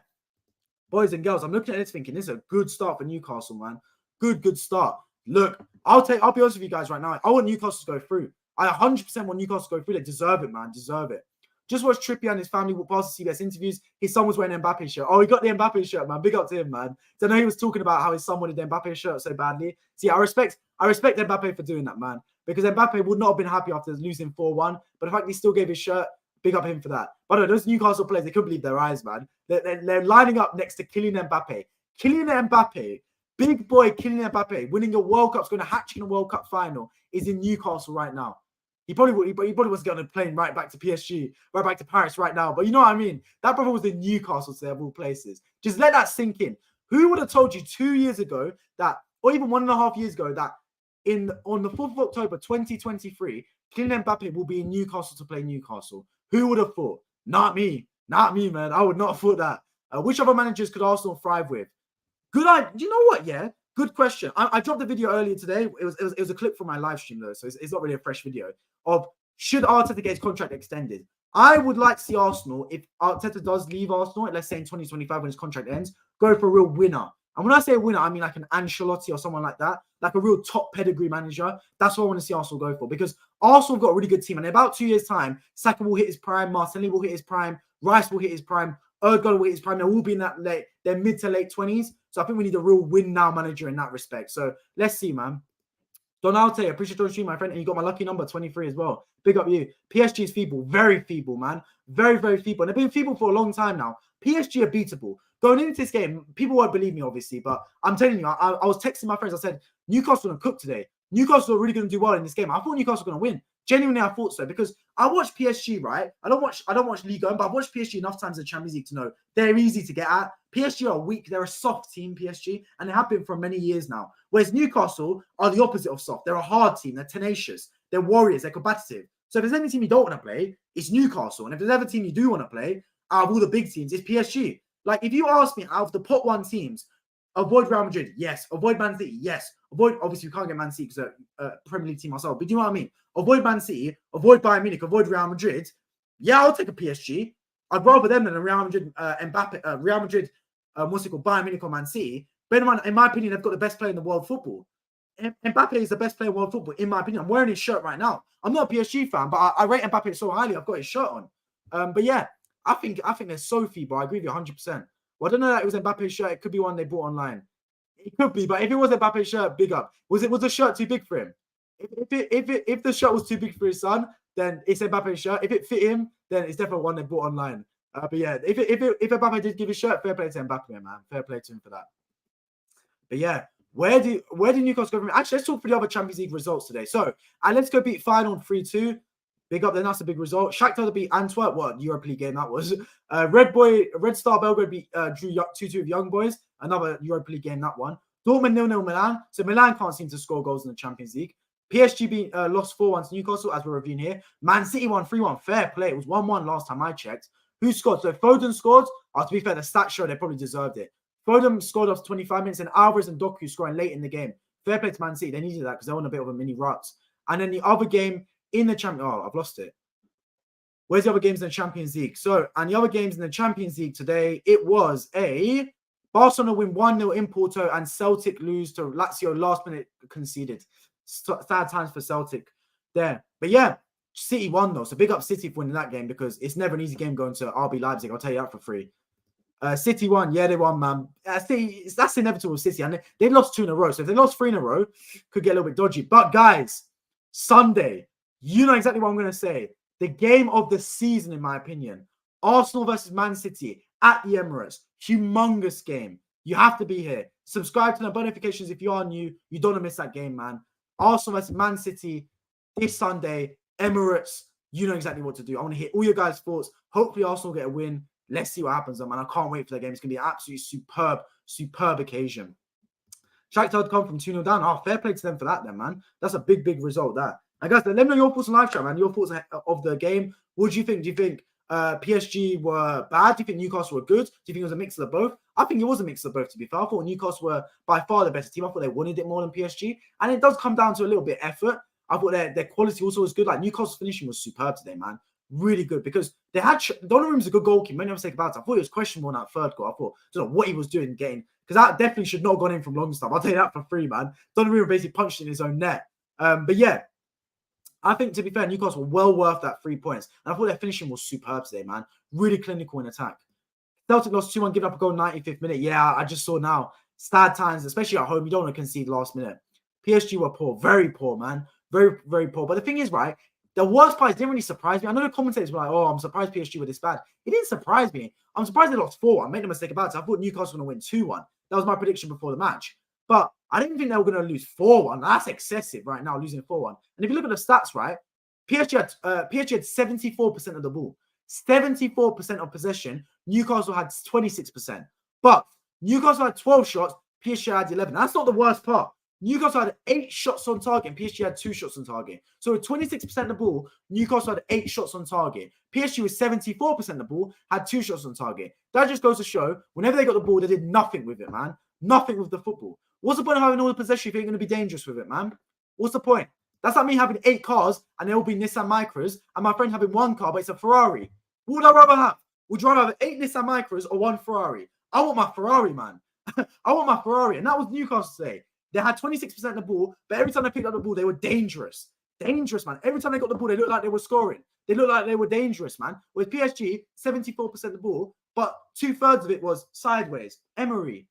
boys and girls, I'm looking at this thinking this is a good start for Newcastle, man. Good start. Look, I'll be honest with you guys right now. I want Newcastle to go through. I 100% want Newcastle to go through. They deserve it, man. Deserve it. Just watch Trippier and his family walk past the CBS interviews. His son was wearing an Mbappe shirt. Oh, he got the Mbappe shirt, man. Big up to him, man. So I know he was talking about how his son wanted the Mbappe shirt so badly. See, I respect Mbappe for doing that, man. Because Mbappe would not have been happy after losing 4-1. But the fact he still gave his shirt, big up him for that. But no, those Newcastle players, they couldn't believe their eyes, man. They're lining up next to Kylian Mbappe. Kylian Mbappe, big boy Kylian Mbappe, winning a World Cup, going to hat-trick in a World Cup final, is in Newcastle right now. He probably was getting a plane right back to PSG, right back to Paris right now. But you know what I mean? That brother was in Newcastle today, of all places. Just let that sink in. Who would have told you 2 years ago that, or even 1.5 years ago, that on the 4th of October 2023, Kylian Mbappe will be in Newcastle to play Newcastle? Who would have thought? Not me. Not me, man. I would not have thought that. Which other managers could Arsenal thrive with? Good idea. You know what? Yeah. Good question. I dropped the video earlier today. It was a clip from my live stream, though, so it's not really a fresh video, of should Arteta get his contract extended. I would like to see Arsenal, if Arteta does leave Arsenal, let's say in 2025 when his contract ends, go for a real winner. And when I say winner, I mean like an Ancelotti or someone like that, like a real top pedigree manager. That's what I want to see Arsenal go for, because Arsenal have got a really good team. And in about 2 years' time, Saka will hit his prime, Martinelli will hit his prime, Rice will hit his prime. Erdogan will hit his prime. They will be in that their mid to late 20s. So I think we need a real win now manager in that respect. So let's see, man. Donate, appreciate your stream, my friend. And you got my lucky number, 23 as well. Big up you. PSG is feeble, very feeble, man. Very, very feeble. And they've been feeble for a long time now. PSG are beatable. Going into this game, people won't believe me, obviously, but I'm telling you, I was texting my friends. I said, Newcastle going to cook today. Newcastle are really going to do well in this game. I thought Newcastle were going to win. Genuinely, I thought so because I watch PSG, right? I don't watch Ligue 1, but I've watched PSG enough times in the Champions League to know they're easy to get at. PSG are weak. They're a soft team, PSG, and they have been for many years now. Whereas Newcastle are the opposite of soft. They're a hard team. They're tenacious. They're warriors. They're combative. So if there's any team you don't want to play, it's Newcastle. And if there's ever team you do want to play, out of all the big teams, it's PSG. Like, if you ask me, out of the pot one teams, avoid Real Madrid, yes. Avoid Man City, yes. Avoid, obviously, we can't get Man City because they're a Premier League team ourselves. But do you know what I mean? Avoid Man City, avoid Bayern Munich, avoid Real Madrid. Yeah, I'll take a PSG. I'd rather them than a Real Madrid, Mbappe, Real Madrid, Bayern Munich or Man City. But in my opinion, they've got the best player in the world football. Mbappe is the best player in world football, in my opinion. I'm wearing his shirt right now. I'm not a PSG fan, but I rate Mbappe so highly. I've got his shirt on. But yeah, I think they're so feeble. I agree with you 100%. Well, I don't know that it was Mbappe's shirt. It could be one they bought online. It could be, but if it was Mbappe's shirt, big up. Was the shirt too big for him? If the shirt was too big for his son, then it's Mbappe's shirt. If it fit him, then it's definitely one they bought online. But yeah, if Mbappe did give his shirt, fair play to Mbappe, man. Fair play to him for that. But yeah, where do Newcastle go from? Actually, let's talk for the other Champions League results today. So, let's go beat Feyenoord 3-2. Big up, then that's a big result. Shakhtar beat Antwerp. What Europa League game that was? Red Star Belgrade beat drew 2-2 with Young Boys. Another Europa League game, that one. Dortmund 0-0 Milan. So Milan can't seem to score goals in the Champions League. PSG lost 4-1 to Newcastle, as we're reviewing here. Man City won 3-1. Fair play. It was 1-1 last time I checked. Who scored? So Foden scored. To be fair, the stats show they probably deserved it. Foden scored after 25 minutes, and Alvarez and Doku scoring late in the game. Fair play to Man City. They needed that because they're on a bit of a mini rut. And then the other game in the I've lost it. Where's the other games in the Champions League? So, and the other games in the Champions League today, it was a Barcelona win 1-0 in Porto and Celtic lose to Lazio last minute conceded. Sad times for Celtic there. But yeah, City won though. So big up City for winning that game because it's never an easy game going to RB Leipzig. I'll tell you that for free. City won. Yeah, they won, man. That's inevitable with City. And they lost 2 in a row. So if they lost 3 in a row, could get a little bit dodgy. But guys, Sunday, you know exactly what I'm going to say. The game of the season, in my opinion. Arsenal versus Man City at the Emirates. Humongous game. You have to be here. Subscribe to the notifications if you are new. You don't want to miss that game, man. Arsenal versus Man City this Sunday. Emirates. You know exactly what to do. I want to hear all your guys' thoughts. Hopefully Arsenal get a win. Let's see what happens, man. I can't wait for that game. It's going to be an absolutely superb occasion. Shakhtar had come from 2-0 down. Oh, fair play to them for that then, man. That's a big result, that. And guys, let me know your thoughts on live chat, man. Your thoughts of the game. What do you think? Do you think PSG were bad? Do you think Newcastle were good? Do you think it was a mix of the both? I think it was a mix of both, to be fair. I thought Newcastle were by far the better team. I thought they wanted it more than PSG. And it does come down to a little bit of effort. I thought their quality also was good. Like, Newcastle's finishing was superb today, man. Really good because they had Donnarumma's a good goalkeeper. Many of us think about it. I thought it was questionable in that third goal. I thought, I don't know what he was doing getting, because that definitely should not have gone in from long stuff. I'll tell you that for free, man. Donnarumma basically punched it in his own net. But yeah, I think, to be fair, Newcastle were well worth that 3 points. And I thought their finishing was superb today, man. Really clinical in attack. Celtic lost 2-1, giving up a goal 95th minute. Yeah, I just saw now. Sad times, especially at home. You don't want to concede last minute. PSG were poor. Very poor, man. Very, very poor. But the thing is, right, the worst part didn't really surprise me. I know the commentators were like, oh, I'm surprised PSG were this bad. It didn't surprise me. I'm surprised they lost 4-1. I made a mistake about it. I thought Newcastle were going to win 2-1. That was my prediction before the match. But I didn't think they were going to lose 4-1. That's excessive right now, losing 4-1. And if you look at the stats, right, PSG had 74% of the ball. 74% of possession. Newcastle had 26%. But Newcastle had 12 shots. PSG had 11. That's not the worst part. Newcastle had 8 shots on target and PSG had 2 shots on target. So with 26% of the ball, Newcastle had 8 shots on target. PSG with 74% of the ball had 2 shots on target. That just goes to show, whenever they got the ball, they did nothing with it, man. Nothing with the football. What's the point of having all the possession if you ain't going to be dangerous with it, man? What's the point? That's like me having 8 cars and they all be Nissan Micras and my friend having 1 car, but it's a Ferrari. What would I rather have? Would you rather have 8 Nissan Micras or 1 Ferrari? I want my Ferrari, man. I want my Ferrari. And that was Newcastle today. They had 26% of the ball, but every time they picked up the ball, they were dangerous. Dangerous, man. Every time they got the ball, they looked like they were scoring. They looked like they were dangerous, man. With PSG, 74% of the ball, But 2/3 of it was sideways. Emery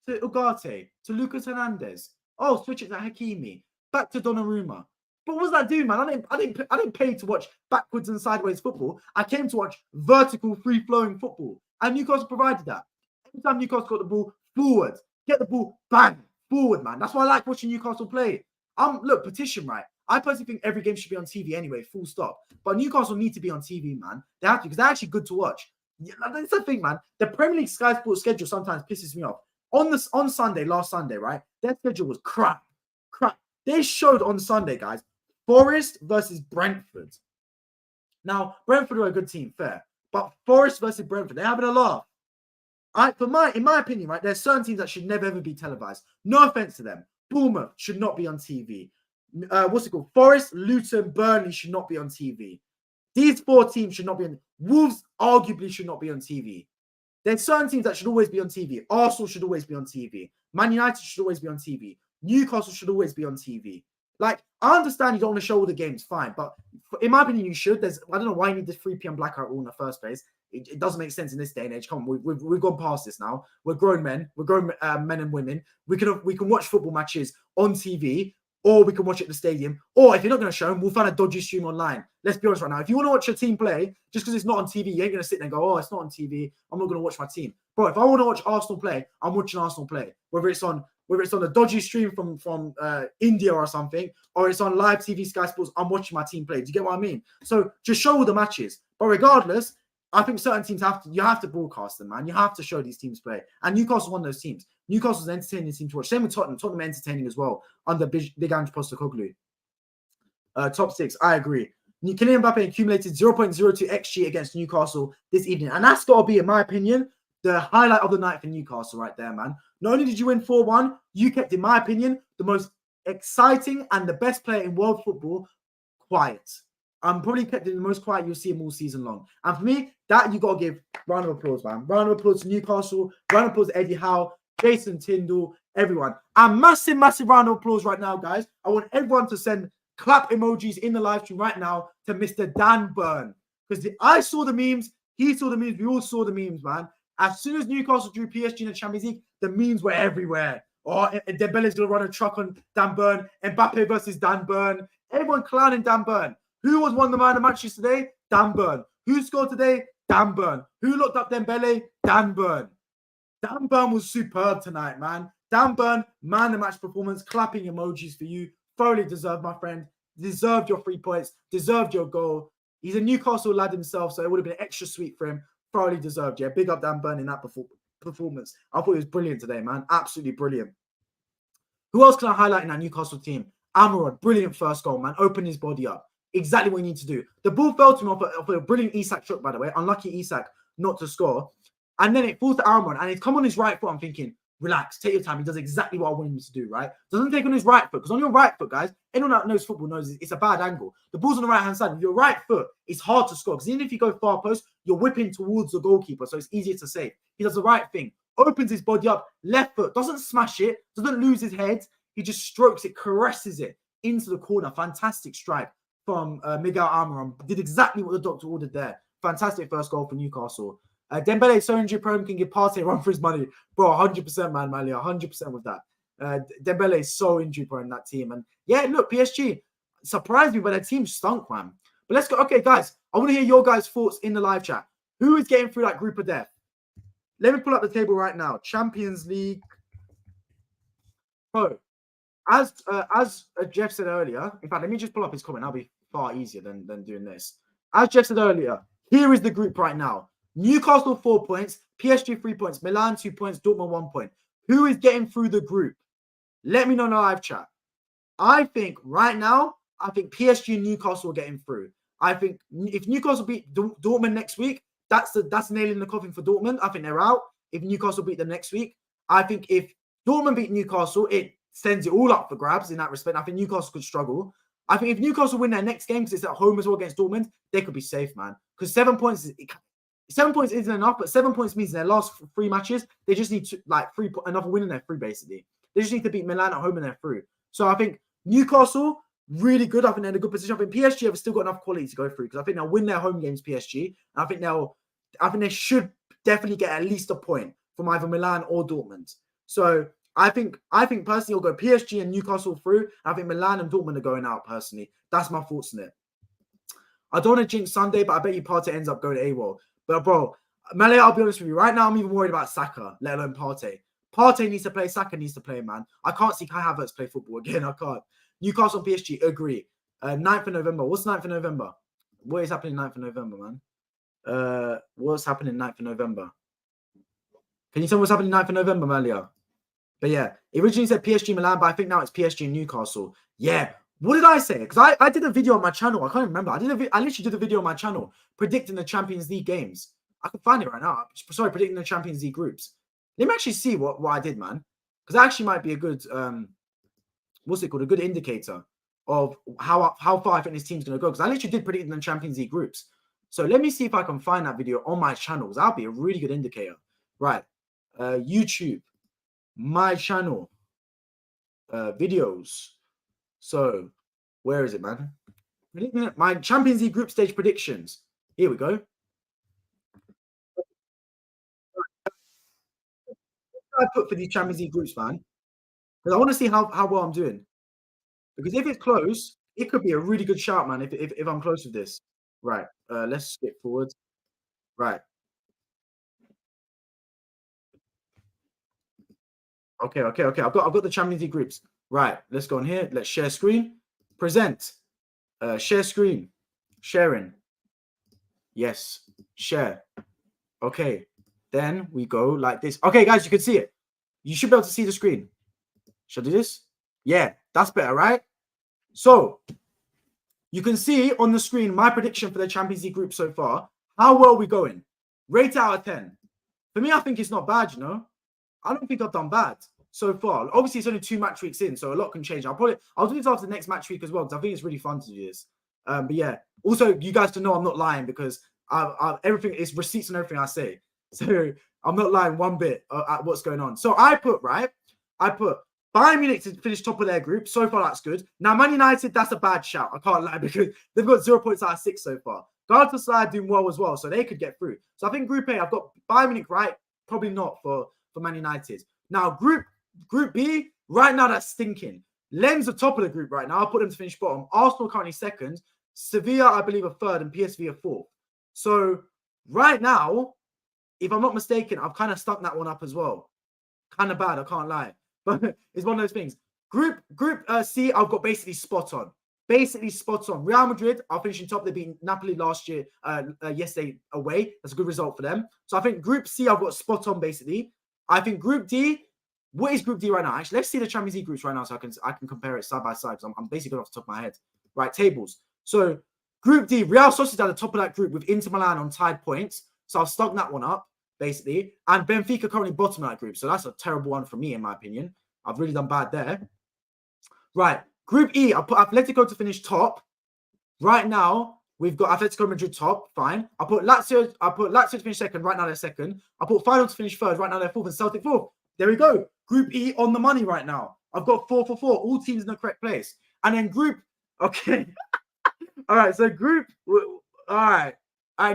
to Ugarte to Lucas Hernandez. Oh, switch it to Hakimi. Back to Donnarumma. But what does that do, man? I didn't pay to watch backwards and sideways football. I came to watch vertical, free-flowing football. And Newcastle provided that. Every time Newcastle got the ball, forward. Get the ball, bang, forward, man. That's why I like watching Newcastle play. Look, petition, right? I personally think every game should be on TV anyway, full stop. But Newcastle need to be on TV, man. They have to, because they're actually good to watch. That's the thing, man. The Premier League Sky Sports schedule sometimes pisses me off. On Sunday, last Sunday, right? Their schedule was crap. They showed on Sunday, guys, Forest versus Brentford. Now, Brentford are a good team, fair. But Forest versus Brentford, they're having a laugh. In my opinion, right, there's certain teams that should never ever be televised. No offense to them. Bournemouth should not be on TV. Forest, Luton, Burnley should not be on TV. These 4 teams should not be on. Wolves arguably should not be on TV. There's certain teams that should always be on TV. Arsenal should always be on TV. Man United should always be on TV. Newcastle should always be on TV. Like, I understand you don't want to show all the games, fine. But in my opinion, you should. I don't know why you need this 3 p.m. blackout rule in the first place. It doesn't make sense in this day and age. Come on, we've gone past this now. We're grown men. We're grown men and women. We can watch football matches on TV, or we can watch it at the stadium. Or if you're not going to show them, we'll find a dodgy stream online. Let's be honest right now. If you want to watch your team play, just because it's not on TV, you ain't going to sit there and go, oh, it's not on TV. I'm not going to watch my team. Bro, if I want to watch Arsenal play, I'm watching Arsenal play. Whether it's on a dodgy stream from India or something, or it's on live TV Sky Sports, I'm watching my team play. Do you get what I mean? So just show all the matches. But regardless, I think certain teams have to broadcast them, man. You have to show these teams play. And Newcastle's one of those teams. Newcastle's an entertaining team to watch. Same with Tottenham. Tottenham are entertaining as well under Big Ange Postecoglou. Top 6, I agree. Kylian Mbappe accumulated 0.02 XG against Newcastle this evening. And that's got to be, in my opinion, the highlight of the night for Newcastle right there, man. Not only did you win 4-1, you kept, in my opinion, the most exciting and the best player in world football quiet. Probably kept it the most quiet you'll see him all season long. And for me, that you got to give round of applause, man. Round of applause to Newcastle. Round of applause to Eddie Howe, Jason Tyndall, everyone. And massive, massive round of applause right now, guys. I want everyone to send clap emojis in the live stream right now to Mr. Dan Burn. Because I saw the memes, he saw the memes, we all saw the memes, man. As soon as Newcastle drew PSG in the Champions League, the memes were everywhere. Oh, Dembele's going to run a truck on Dan Burn. Mbappe versus Dan Burn. Everyone clowning Dan Burn. Who was one of the man of the matches today? Dan Burn. Who scored today? Dan Burn. Who locked up Dembele? Dan Burn. Dan Burn was superb tonight, man. Dan Burn, man of the match performance, clapping emojis for you. Thoroughly deserved, my friend. Deserved your 3 points. Deserved your goal. He's a Newcastle lad himself, so it would have been extra sweet for him. Thoroughly deserved, yeah. Big up Dan Burn in that performance. I thought he was brilliant today, man. Absolutely brilliant. Who else can I highlight in that Newcastle team? Amorod, brilliant first goal, man. Open his body up. Exactly what you need to do. The ball fell to him off a brilliant Isak shot, by the way. Unlucky Isak not to score. And then it falls to Amorod, and it's come on his right foot. I'm thinking, relax, take your time. He does exactly what I want him to do, right? Doesn't take on his right foot, because on your right foot, guys, anyone that knows football knows it's a bad angle. The ball's on the right-hand side. With your right foot, it's hard to score, because even if you go far post, you're whipping towards the goalkeeper, so it's easier to save. He does the right thing. Opens his body up, left foot, doesn't smash it, doesn't lose his head. He just strokes it, caresses it into the corner. Fantastic strike from Miguel Almiron. Did exactly what the doctor ordered there. Fantastic first goal for Newcastle. Dembele is so injury prone, can give Partey a run for his money. Bro, 100%, man, Malia, 100% with that. Dembele is so injury prone in that team. And yeah, look, PSG surprised me, but their team stunk, man. But let's go. Okay, guys, I want to hear your guys' thoughts in the live chat. Who is getting through that group of death? Let me pull up the table right now. Champions League. Bro, as Jeff said earlier, in fact, let me just pull up his comment. That'll be far easier than doing this. As Jeff said earlier, here is the group right now. Newcastle 4 points, PSG 3 points, Milan 2 points, Dortmund 1 point. Who is getting through the group? Let me know in the live chat. I think right now, PSG and Newcastle are getting through. I think if Newcastle beat Dortmund next week, that's nailing the coffin for Dortmund. I think they're out. If Newcastle beat them next week, I think if Dortmund beat Newcastle, it sends it all up for grabs in that respect. I think Newcastle could struggle. I think if Newcastle win their next game, because it's at home as well against Dortmund, they could be safe, man. Because 7 points isn't enough, but 7 points means in their last 3 matches, they just need to, another win and they're through, basically. They just need to beat Milan at home and they're through. So I think Newcastle, really good. I think they're in a good position. I think PSG have still got enough quality to go through, because I think they'll win their home games, PSG. And I think they should definitely get at least a point from either Milan or Dortmund. So I think personally, I'll go PSG and Newcastle through. I think Milan and Dortmund are going out personally. That's my thoughts on it. I don't want to jinx Sunday, but I bet you Partey ends up going to AWOL. But bro, Mele, I'll be honest with you. Right now, I'm even worried about Saka, let alone Partey. Partey needs to play. Saka needs to play, man. I can't see Kai Havertz play football again. I can't. Newcastle and PSG, agree. 9th of November. What's 9th of November? What is happening 9th of November, man? What's happening 9th of November? Can you tell me what's happening 9th of November, Malia? But yeah, it originally said PSG Milan, but I think now it's PSG and Newcastle. Yeah. What did I say? Because I did a video on my channel. I can't remember. I literally did a video on my channel predicting the Champions League games. I can find it right now. Sorry, predicting the Champions League groups. Let me actually see what I did, man. Because that actually might be a good, what's it called? A good indicator of how far I think this team's going to go. Because I literally did predict the Champions League groups. So let me see if I can find that video on my channel. That'll be a really good indicator. Right. YouTube. My channel. Videos. So, where is it, man? My Champions League group stage predictions. Here we go. I put for these Champions League groups, man, because I want to see how well I'm doing. Because if it's close, it could be a really good shout, man. If I'm close with this, right? Let's skip forward. Right. Okay. I've got the Champions League groups. Right. Let's go on here. Let's share screen. Present. Share screen. Sharing. Yes. Share. Okay. Then we go like this. Okay, guys, you can see it. You should be able to see the screen. Should I do this? Yeah, that's better, right? So you can see on the screen my prediction for the Champions League group so far. How well are we going? Rate out of 10. For me, I think it's not bad, you know. I don't think I've done bad so far. Obviously, it's only 2 match weeks in, so a lot can change. I'll do this after the next match week as well, because I think it's really fun to do this. But yeah, also, you guys to know I'm not lying, because everything is receipts and everything I say. So I'm not lying one bit at what's going on. So I put Bayern Munich to finish top of their group. So far, that's good. Now, Man United, that's a bad shout. I can't lie, because they've got 0 points out of 6 so far. Galatasaray doing well as well, so they could get through. So I think Group A, I've got Bayern Munich right. Probably not for Man United. Now, Group B, right now, that's stinking. Lens are top of the group right now. I'll put them to finish bottom. Arsenal currently second. Sevilla, I believe, are third, and PSV are fourth. So right now, if I'm not mistaken, I've kind of stuck that one up as well. Kind of bad, I can't lie. But it's one of those things. Group C, I've got basically spot on. Basically spot on. Real Madrid are finishing top. They beat Napoli last year, yesterday away. That's a good result for them. So I think Group C, I've got spot on basically. I think Group D, what is Group D right now? Actually, let's see the Champions League groups right now so I can compare it side by side, because I'm basically going off the top of my head. Right, tables. So Group D, Real Sociedad at the top of that group with Inter Milan on tied points. So I've stuck that one up, basically. And Benfica currently bottom of that group. So that's a terrible one for me, in my opinion. I've really done bad there. Right. Group E, I put Atletico to finish top. Right now, we've got Atletico Madrid top. Fine. I put Lazio to finish second. Right now, they're second. I put Feyenoord to finish third. Right now, they're fourth. And Celtic fourth. There we go. Group E on the money right now. I've got 4 for 4. All teams in the correct place. And then Group... Okay. All right. So Group... All right.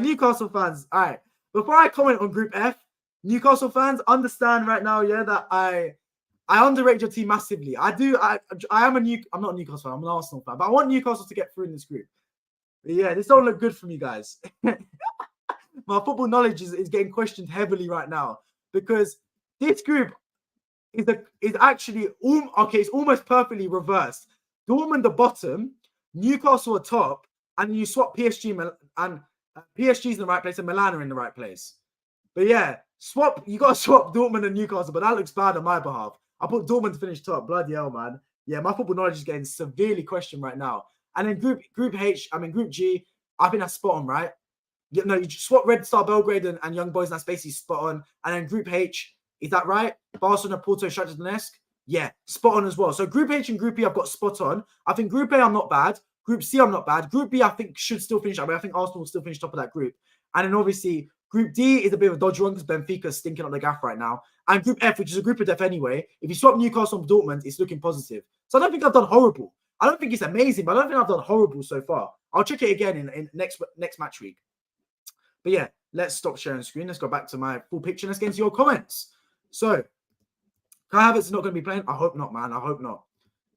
Newcastle fans. All right. Before I comment on Group F, Newcastle fans, understand right now, yeah, that I underrate your team massively. I'm not a Newcastle fan, I'm an Arsenal fan, but I want Newcastle to get through in this group. But yeah, this don't look good for me, guys. My football knowledge is getting questioned heavily right now, because this group is actually it's almost perfectly reversed. Dortmund the bottom, Newcastle are top, and you swap PSG and PSG's in the right place and Milan are in the right place. But yeah, you got to swap Dortmund and Newcastle, but that looks bad on my behalf. I put Dortmund to finish top. Bloody hell, man. Yeah, my football knowledge is getting severely questioned right now. And then Group G, I think that's spot on, right? You swap Red Star Belgrade and Young Boys, and that's basically spot on. And then Group H, is that right? Barcelona, Porto, Shakhtar Donetsk? Yeah, spot on as well. So Group H and Group E, I've got spot on. I think Group A, I'm not bad. Group C, I'm not bad. Group B, I think should still finish. I think Arsenal will still finish top of that group. And then obviously, Group D is a bit of a dodgy one because Benfica's stinking up the gaff right now. And Group F, which is a group of death anyway, if you swap Newcastle and Dortmund, it's looking positive. So I don't think I've done horrible. I don't think it's amazing, but I don't think I've done horrible so far. I'll check it again in next match week. But yeah, let's stop sharing screen. Let's go back to my full picture. Let's get into your comments. So, Kai Havertz not going to be playing? I hope not, man. I hope not.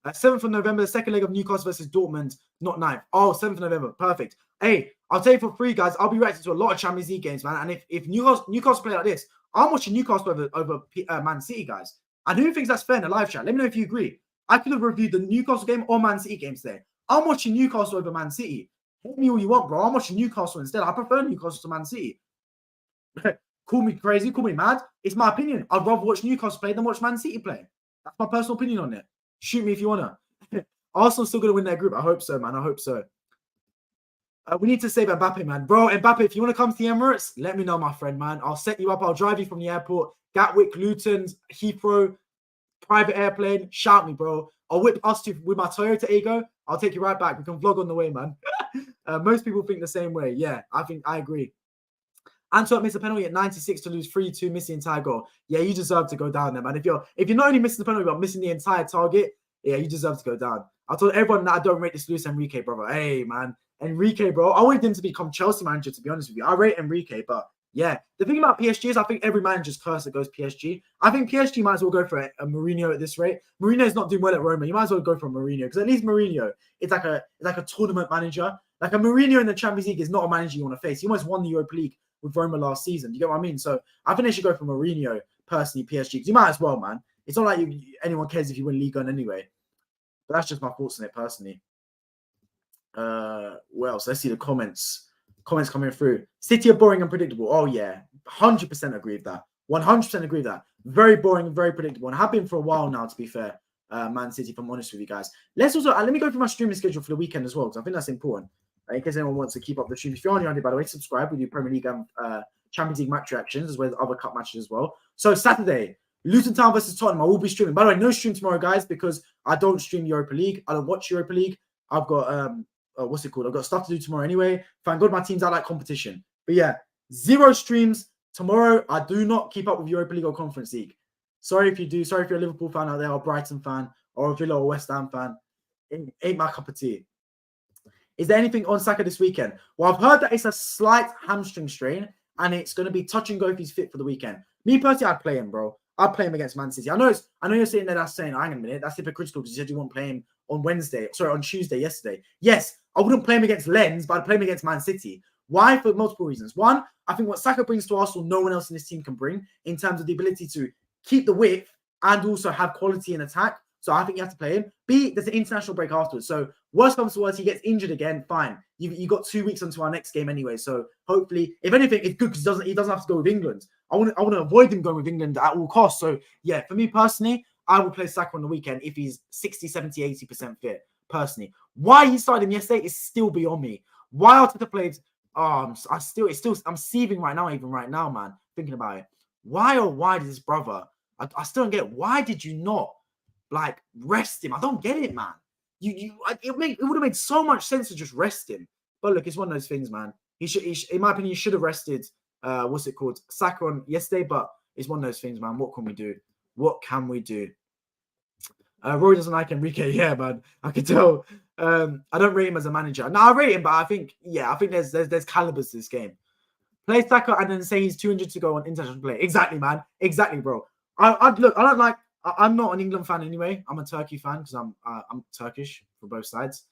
7th of November, the second leg of Newcastle versus Dortmund, not 9th. Oh, 7th of November. Perfect. Hey, I'll tell you for free, guys. I'll be reacting to a lot of Champions League games, man. And if Newcastle play like this, I'm watching Newcastle over Man City, guys. And who thinks that's fair in the live chat? Let me know if you agree. I could have reviewed the Newcastle game or Man City games there. I'm watching Newcastle over Man City. Hate me all you want, bro. I'm watching Newcastle instead. I prefer Newcastle to Man City. Call me crazy, call me mad. It's my opinion. I'd rather watch Newcastle play than watch Man City play. That's my personal opinion on it. Shoot me if you want to. Arsenal's still going to win their group. I hope so, man. I hope so. We need to save Mbappe, man. Bro, Mbappe, if you want to come to the Emirates, let me know, my friend, man. I'll set you up. I'll drive you from the airport. Gatwick, Luton, Heathrow, private airplane. Shout me, bro. I'll whip us to with my Toyota Ego. I'll take you right back. We can vlog on the way, man. Most people think the same way. Yeah, I agree. Antwerp missed a penalty at 96 to lose 3-2, missing the entire goal. Yeah, you deserve to go down there, man. If you're not only missing the penalty, but missing the entire target, yeah, you deserve to go down. I told everyone that I don't rate this Luis Enrique, brother. Hey, man. Enrique, bro. I wanted him to become Chelsea manager, to be honest with you. I rate Enrique, but yeah. The thing about PSG is I think every manager's curse that goes PSG. I think PSG might as well go for a Mourinho at this rate. Mourinho's not doing well at Roma. You might as well go for a Mourinho, because at least Mourinho is like a tournament manager. Like a Mourinho in the Champions League is not a manager you want to face. He almost won the Europa League with Roma last season. You get what I mean? So I think they should go for Mourinho, personally, PSG, because you might as well, man. It's not like anyone cares if you win Ligue 1 anyway. But that's just my thoughts on it, personally. What else? Let's see the comments. Comments coming through. City are boring and predictable. Oh, yeah. 100% agree with that. 100% agree with that. Very boring and very predictable. And have been for a while now, to be fair. Man City, if I'm honest with you guys. Let's also, let me go through my streaming schedule for the weekend as well, because I think that's important. In case anyone wants to keep up the stream. If you're on your by the way, subscribe. We do Premier League and Champions League match reactions, as well as other cup matches as well. So Saturday, Luton Town versus Tottenham. I will be streaming. By the way, no stream tomorrow, guys, because I don't stream Europa League. I don't watch Europa League. I've got what's it called? I've got stuff to do tomorrow anyway. Thank God my team's out like competition. But yeah, 0 streams tomorrow. I do not keep up with Europa League or Conference League. Sorry if you do. Sorry if you're a Liverpool fan out there, or Brighton fan, or a Villa or West Ham fan. It ain't my cup of tea. Is there anything on Saka this weekend? Well, I've heard that it's a slight hamstring strain, and it's going to be touch and go if he's fit for the weekend. Me personally, I'd play him, bro. I'd play him against Man City. I know you're sitting there that's saying, hang on a minute, that's hypocritical because you said you won't play him on Tuesday, yesterday. Yes, I wouldn't play him against Lens, but I'd play him against Man City. Why? For multiple reasons. One, I think what Saka brings to Arsenal, no one else in this team can bring, in terms of the ability to keep the width and also have quality in attack. So I think you have to play him. B, there's an international break afterwards. So worst comes to worst, he gets injured again, fine. You got 2 weeks until our next game anyway. So hopefully, if anything, it's good because he doesn't have to go with England. I want to avoid him going with England at all costs. So yeah, for me personally, I would play Saka on the weekend if he's 60, 70, 80% fit, personally. Why he started him yesterday is still beyond me. Why Arteta played, I'm seething right now, even right now, man, thinking about it. Why did his brother, I still don't get it. Why did you not rest him? I don't get it, man. It would have made so much sense to just rest him. But look, it's one of those things, man. He should, in my opinion, he should have rested Saka on yesterday, but it's one of those things, man. What can we do? What can we do? Roy doesn't like Enrique. Yeah, man. I can tell. I don't rate him as a manager. No, I rate him, but I think there's calibers to this game. Play Saka and then say he's 200 to go on international play. Exactly, man. Exactly, bro. I'm not an England fan anyway. I'm a Turkey fan because I'm Turkish for both sides.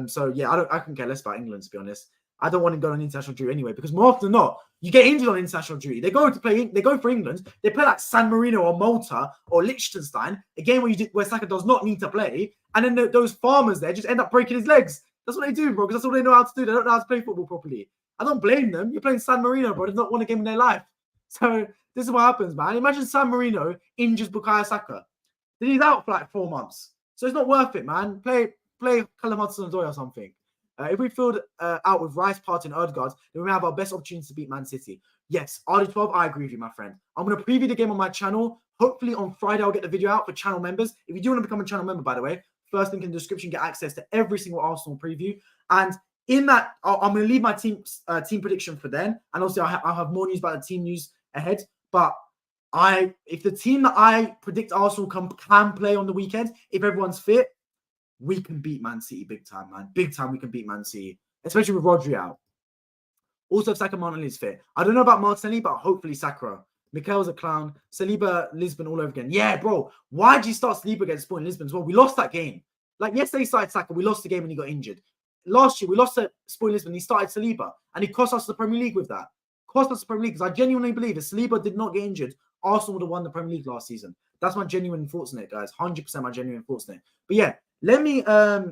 So yeah, I can care less about England, to be honest. I don't want to go on international duty anyway, because more often than not, you get injured on international duty. They go for England. They play like San Marino or Malta or Liechtenstein, a game where Saka does not need to play, and then those farmers there just end up breaking his legs. That's what they do, bro, because that's all they know how to do. They don't know how to play football properly. I don't blame them. You're playing San Marino, bro. They've not won a game in their life. So this is what happens, man. Imagine San Marino injures Bukayo Saka. Then he's out for like 4 months. So it's not worth it, man. Play Callum Hudson-Odoi or something. If we filled out with Rice, Partey, and Odegaard, then we have our best opportunity to beat Man City. Yes, RD12, I agree with you, my friend. I'm going to preview the game on my channel. Hopefully on Friday, I'll get the video out for channel members. If you do want to become a channel member, by the way, first link in the description, get access to every single Arsenal preview. And in that, I'm going to leave my team prediction for then. And also, I'll have more news about the team news ahead. But if the team that I predict Arsenal can play on the weekend, if everyone's fit, we can beat Man City big time, man. Big time we can beat Man City, especially with Rodri out. Also, if Saka Martinelli is fit. I don't know about Martinelli, but hopefully Saka. Mikel's a clown. Saliba, Lisbon all over again. Yeah, bro. Why did you start Saliba against Sporting Lisbon as well? We lost that game. Like yesterday, he started Saka. We lost the game when he got injured. Last year, we lost to Sporting Lisbon. He started Saliba. And he cost us the Premier League with that. Cost us the Premier League. Because I genuinely believe if Saliba did not get injured, Arsenal would have won the Premier League last season. That's my genuine thoughts on it, guys. 100% my genuine thoughts on it. But yeah, let me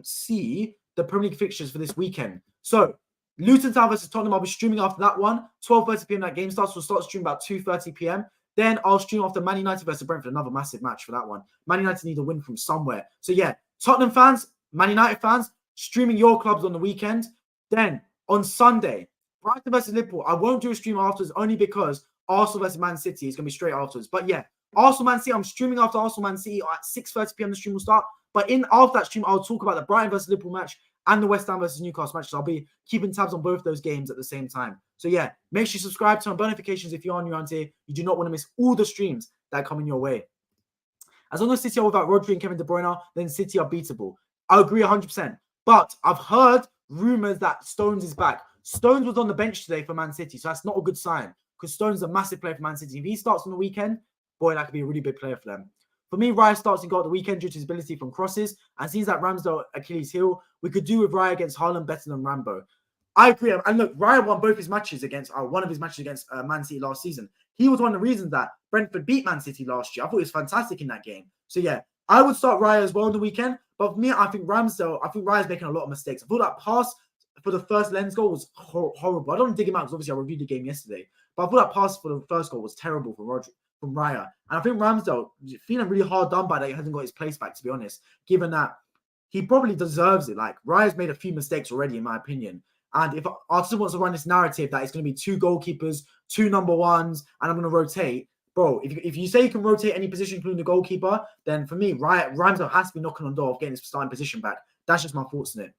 see the Premier League fixtures for this weekend. So, Luton Town versus Tottenham, I'll be streaming after that one. 12:30 p.m. that game starts. We'll start streaming about 2:30 p.m. Then I'll stream after Man United versus Brentford, another massive match for that one. Man United need a win from somewhere. So yeah, Tottenham fans, Man United fans, streaming your clubs on the weekend. Then on Sunday, Brighton versus Liverpool. I won't do a stream afterwards only because Arsenal versus Man City is going to be straight afterwards. But yeah, Arsenal Man City, I'm streaming after Arsenal Man City at 6:30 p.m. the stream will start. But after that stream, I'll talk about the Brighton versus Liverpool match and the West Ham versus Newcastle matches. I'll be keeping tabs on both those games at the same time. So yeah, make sure you subscribe, turn on notifications if you are new around here. You do not want to miss all the streams that come in your way. As long as City are without Rodri and Kevin De Bruyne, then City are beatable. I agree 100%. But I've heard rumours that Stones is back. Stones was on the bench today for Man City, so that's not a good sign because Stones is a massive player for Man City. If he starts on the weekend, boy, that could be a really big player for them. For me, Raya starts and got the weekend due to his ability from crosses. And seems like Ramsdale Achilles heel, we could do with Raya against Haaland better than Rambo. I agree. And look, Raya won both his matches against one of his matches against Man City last season. He was one of the reasons that Brentford beat Man City last year. I thought he was fantastic in that game. So yeah, I would start Raya as well on the weekend. But for me, I think Raya's making a lot of mistakes. I thought that pass for the first Lens goal was horrible. I don't want to dig him out because obviously I reviewed the game yesterday. But I thought that pass for the first goal was terrible from Raya. And I think Ramsdale feeling really hard done by that. He hasn't got his place back, to be honest, given that he probably deserves it. Like, Raya's made a few mistakes already, in my opinion. And if Arteta wants to run this narrative that it's going to be 2 goalkeepers, 2 number ones, and I'm going to rotate, bro, if you say you can rotate any position, including the goalkeeper, then for me, Ramsdale has to be knocking on the door of getting his starting position back. That's just my thoughts on it.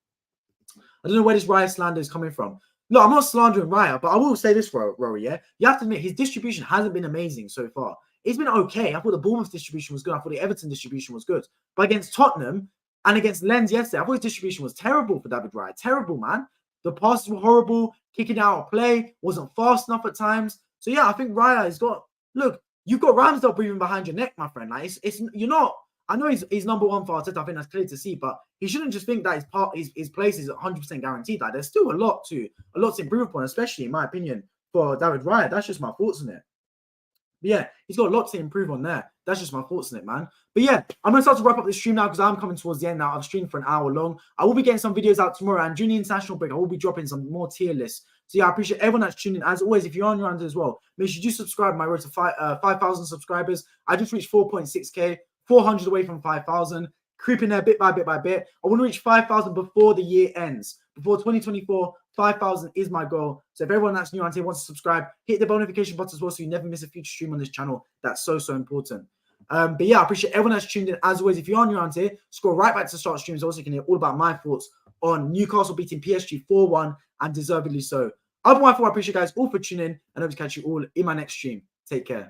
I don't know where this Raya slander is coming from. Look, I'm not slandering Raya, but I will say this, Rory, yeah? You have to admit, his distribution hasn't been amazing so far. It's been okay. I thought the Bournemouth distribution was good. I thought the Everton distribution was good. But against Tottenham and against Lens yesterday, I thought his distribution was terrible for David Raya. Terrible, man. The passes were horrible. Kicking out of play. Wasn't fast enough at times. So, yeah, I think Raya has got... Look, you've got Ramsdale breathing behind your neck, my friend. Like, you're not... I know he's number one for Arteta. I think that's clear to see, but he shouldn't just think that his place is 100% guaranteed. Like, there's still a lot to improve upon, especially in my opinion for David Raya. That's just my thoughts on it. But yeah, he's got a lot to improve on there. That's just my thoughts on it, man. But yeah, I'm going to start to wrap up the stream now because I'm coming towards the end now. I've streamed for an hour long. I will be getting some videos out tomorrow, and during the international break, I will be dropping some more tier lists. So yeah, I appreciate everyone that's tuning in. As always, if you're on your end as well, make sure you do subscribe. My road to 5,000 subscribers. I just reached 4.6k. 400 away from 5,000, creeping there bit by bit by bit. I want to reach 5,000 before the year ends. Before 2024, 5,000 is my goal. So if everyone that's new on here wants to subscribe, hit the bell notification button as well so you never miss a future stream on this channel. That's so important. But yeah, I appreciate everyone that's tuned in. As always, if you're new on here, scroll right back to the start streams. Also, you can hear all about my thoughts on Newcastle beating PSG 4-1 and deservedly so. Otherwise, I appreciate you guys all for tuning in and hope to catch you all in my next stream. Take care.